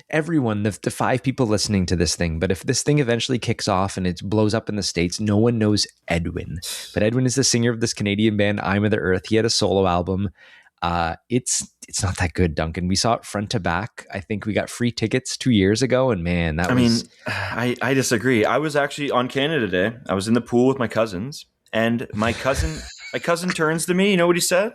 everyone, the 5 people listening to this thing, but if this thing eventually kicks off and it blows up in the States, no one knows Edwin. But Edwin is the singer of this Canadian band, I Mother Earth. He had a solo album. It's not that good, Duncan. We saw it front to back. I think we got free tickets 2 years ago, and man, I disagree. I was actually on Canada Day. I was in the pool with my cousins, and my cousin turns to me. You know what he said?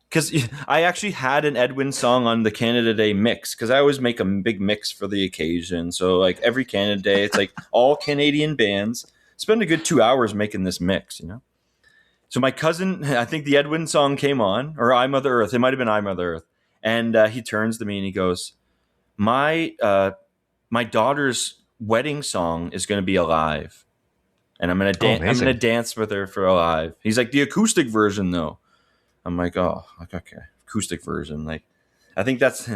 Because I actually had an Edwin song on the Canada Day mix, because I always make a big mix for the occasion. So like every Canada Day, it's like all Canadian bands. Spend a good 2 hours making this mix, So my cousin, I think the Edwin song came on, or I Mother Earth. It might have been I Mother Earth. And he turns to me and he goes, my daughter's wedding song is going to be Alive. And I'm going to dance with her for Alive. He's like, the acoustic version though. I'm like, oh, okay. Acoustic version. Like, I think that's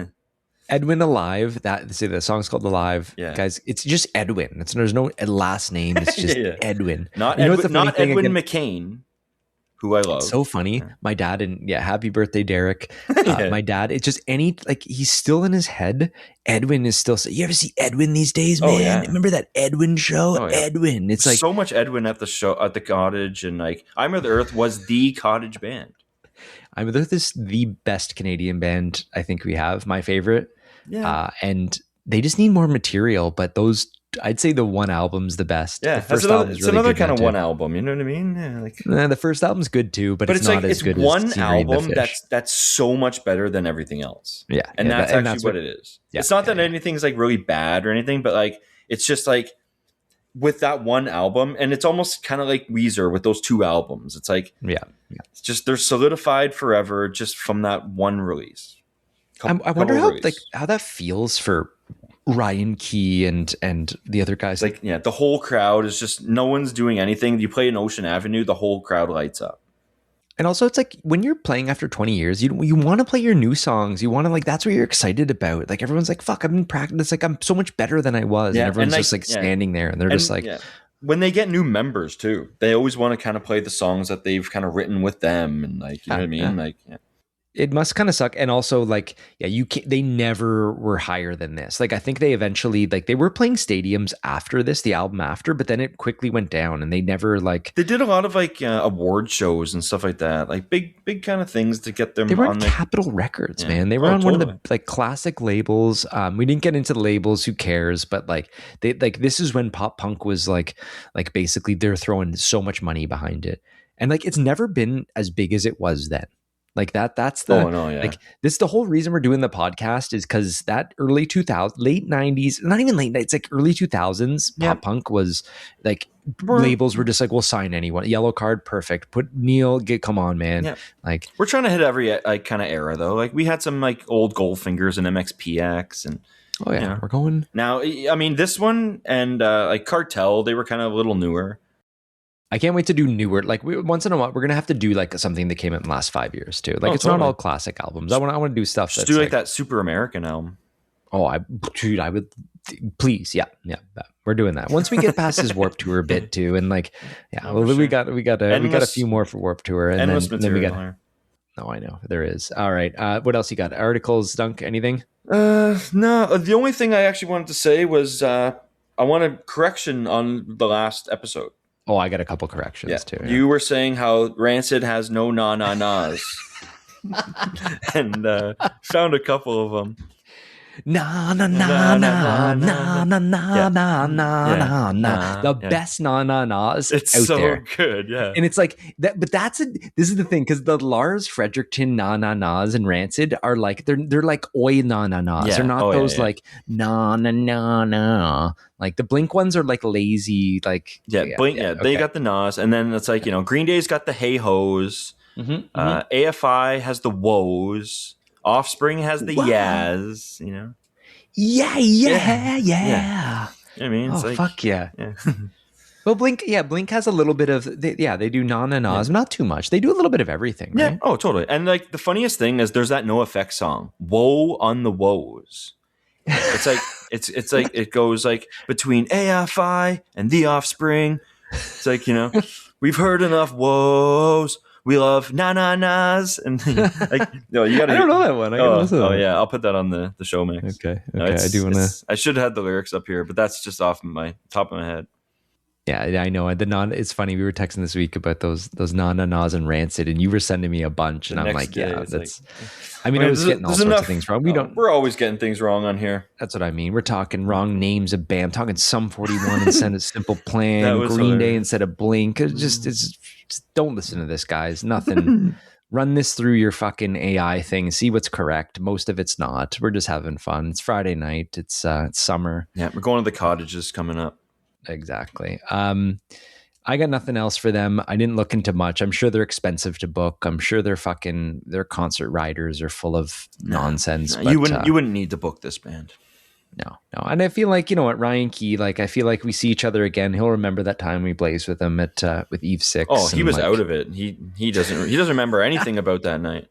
Edwin Alive. The song's called Alive. Yeah. Guys, it's just Edwin. There's no last name. It's just Edwin. Not Edwin McCain. Who I love. It's so funny. Yeah. My dad, and happy birthday, Derek. My dad, it's just he's still in his head. Edwin is still, you ever see Edwin these days, man? Oh, yeah. Remember that Edwin show? Oh, yeah. Edwin. It's like so much Edwin at the show, at the cottage. And like, I Mother Earth was the cottage band. I Mother Earth is the best Canadian band I think we have. My favorite. Yeah. And they just need more material, but those I'd say the one album's the best. Yeah, The first album's it's really another good kind now of too. one album. You know what I mean? Yeah, like, The first album's good too, but it's it's not like as it's good as one Scenery and the album Fish. that's so much better than everything else. Yeah, And yeah, that's and actually what it is. Yeah, It's not that yeah. anything's like really bad or anything, but like it's just like with that one album, and it's almost kind of like Weezer with those two albums. It's like Yeah. it's just they're solidified forever just from that one release. I wonder how that feels for Ryan Key and the other guys. Like, yeah, the whole crowd is just, no one's doing anything. You play in Ocean Avenue, the whole crowd lights up. And also, it's like when you're playing after 20 years, you want to play your new songs. You want to, like, that's what you're excited about. Like, everyone's like, fuck, I've been practicing. It's like, I'm so much better than I was. Yeah, and everyone's and just like standing there and they're just like, when they get new members too, they always want to kind of play the songs that they've kind of written with them. And like, you know what I mean? Yeah. Like, it must kind of suck. And also, like, yeah, they never were higher than this. Like, I think they eventually, like, they were playing stadiums after this, the album after, but then it quickly went down and they never, like, they did a lot of like award shows and stuff like that, like big kind of things to get them. They were on Capitol Records, man. They were on one of the like classic labels. We didn't get into the labels, who cares? But like this is when pop punk was like basically they're throwing so much money behind it, and like it's never been as big as it was then. Like that's the like this is the whole reason we're doing the podcast, is because that early 2000s, late 90s, not even late, it's like early 2000s pop punk was like, labels were just like, we'll sign anyone. Yellowcard, perfect. Put Neil, come on, man. Yeah. Like, we're trying to hit every like kind of era though. Like, we had some like old Goldfingers and MXPX and we're going now. I mean, this one and like Cartel, they were kind of a little newer. I can't wait to do newer. Like, once in a while, we're gonna have to do like something that came out in the last 5 years too. Like, it's not all classic albums. I want to do stuff. Just do like that Super American album. Oh, I would, please. Yeah. We're doing that once we get past his Warped Tour a bit too, and like, we got a few more for Warped Tour, and then we got. No, I know there is. All right. What else you got? Articles, Dunk? Anything? No. The only thing I actually wanted to say was I want a correction on the last episode. Oh, I got a couple corrections too. Yeah. You were saying how Rancid has no na-na-nas. And found a couple of them. Na na na na na na na na na na. The best na na nas. It's out so there. good, yeah. And it's like that, but this is the thing, because the Lars Frederiksen na na nas and Rancid are like they're like oi na na nas. They're not those like na na na na. Like the Blink ones are like lazy, like Blink. Yeah, they got the nas, and then it's like Green Day's got the hey ho's. AFI has the woes. Offspring has the yas, Yeah. I mean, it's like, fuck yeah. Well, Blink has a little bit of, they do na-na-nas, not too much. They do a little bit of everything, right? Yeah, oh, totally. And like the funniest thing is there's that NoFX song, Woe on the Woes. It's like, it's like, it goes like between AFI and the Offspring. It's like, we've heard enough woes. We love na-na-nas. And like, you gotta. I don't know that one. I gotta listen to that one. Yeah, I'll put that on the show mix. Okay. I do want to. I should have had the lyrics up here, but that's just off my top of my head. Yeah, I know. It's funny. We were texting this week about those na-na-nas and Rancid, and you were sending me a bunch, and I'm like, that's. Like, I mean, I was getting all sorts of things wrong. We're always getting things wrong on here. That's what I mean. We're talking wrong names of band, talking Sum 41 instead of Simple Plan, Green hilarious. Day instead of Blink. It's don't listen to this, guys. Nothing. Run this through your fucking AI thing. See what's correct. Most of it's not. We're just having fun. It's Friday night. It's summer. Yeah, we're going to the cottages coming up. Exactly. I got nothing else for them. I didn't look into much. I'm sure they're expensive to book. I'm sure their concert riders are full of nonsense. But, you wouldn't need to book this band. No. And I feel like, Ryan Key, like, I feel like we see each other again. He'll remember that time we blazed with him with Eve 6. Oh, he was out of it. He doesn't remember anything about that night.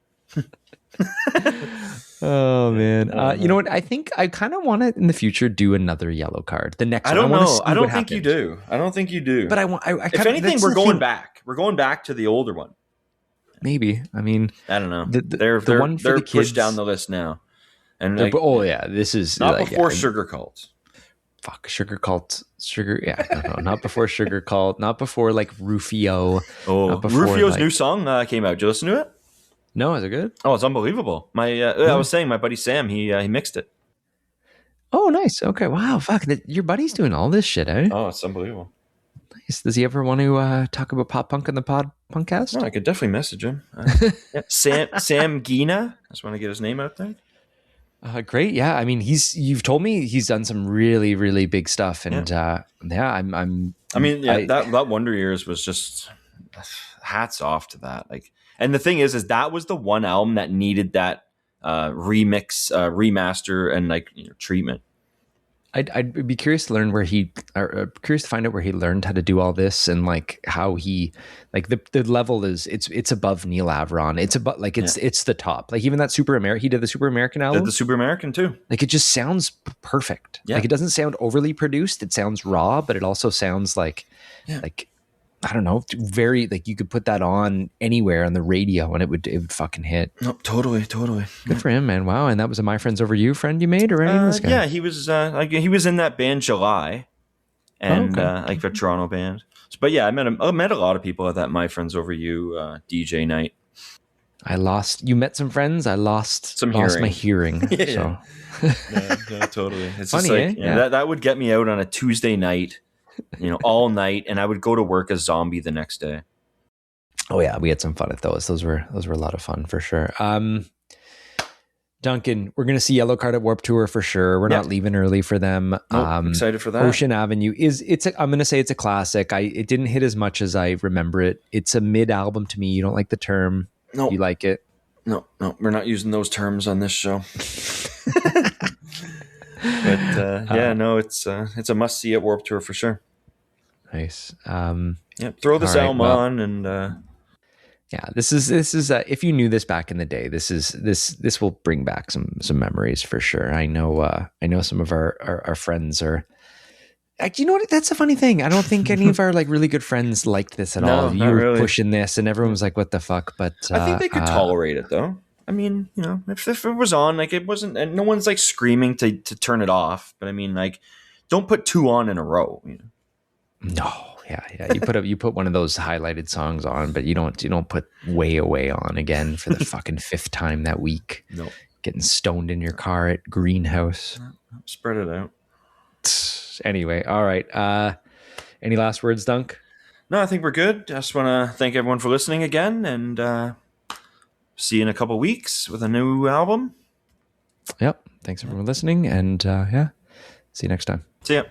Oh man. You know what? I think I kind of want to in the future do another Yellowcard. The next one. I don't know. I don't think happens. you do. But I want. If anything, we're going back. We're going back to the older one. Maybe. I mean, I don't know. They're one for the kids. Pushed down the list now. And like, this is not before Sugar Cult. Fuck, Sugar Cult. No, not before Sugar Cult. Not before like Rufio. Oh, Rufio's new song came out. Did you listen to it? No, is it good? Oh, it's unbelievable. I was saying my buddy Sam, he mixed it. Oh, nice. Okay. Wow. Fuck. Your buddy's doing all this shit, eh? Oh, it's unbelievable. Nice. Does he ever want to talk about pop punk on the podcast? No, I could definitely message him. Yeah. Sam Gina. I just want to get his name out there. Great. Yeah. I mean, you've told me he's done some really, really big stuff. And that Wonder Years was just hats off to that. Like, and the thing is that was the one album that needed that remix, remaster, and treatment. I'd be curious to learn curious to find out where he learned how to do all this, and like how he, like the level is it's above Neil Avron. It's above, like it's the top. Like even that he did the Super American album. Did the Super American too. Like it just sounds perfect. Yeah. Like it doesn't sound overly produced. It sounds raw, but it also sounds like I don't know, very, like you could put that on anywhere on the radio and it would fucking hit. No, totally. Good for him, man. Wow. And that was a My Friends Over You friend you made, or anything? This guy? Yeah, he was he was in that band July, and like the Toronto band. But yeah, I met a lot of people at that My Friends Over You DJ night. You met some friends. I lost my hearing. Yeah. So. no, totally. It's funny, just like, that would get me out on a Tuesday night. All night, and I would go to work a zombie the next day. Oh yeah, we had some fun at those. Those were a lot of fun for sure. Duncan, we're gonna see Yellowcard at Warped Tour for sure. We're not leaving early for them. Excited for that. Ocean Avenue I'm gonna say it's a classic. It didn't hit as much as I remember it. It's a mid album to me. You don't like the term? No. You like it? No, we're not using those terms on this show. But it's a must see at Warped Tour for sure. Nice. Throw this album on, and this is if you knew this back in the day, this will bring back some memories for sure. I know some of our friends are. You know what? That's a funny thing. I don't think any of our like really good friends liked this at all. You were really pushing this, and everyone was like, "What the fuck?" But I think they could tolerate it, though. I mean, if it was on, like it wasn't, and no one's like screaming to turn it off. But I mean, like, don't put two on in a row. No, yeah. You put one of those highlighted songs on, but you don't put Way Away on again for the fucking fifth time that week. No, getting stoned in your car at Greenhouse. Spread it out. Anyway, all right. Any last words, Dunk? No, I think we're good. I just want to thank everyone for listening again, and see you in a couple weeks with a new album. Yep. Thanks everyone for listening, and see you next time. See ya.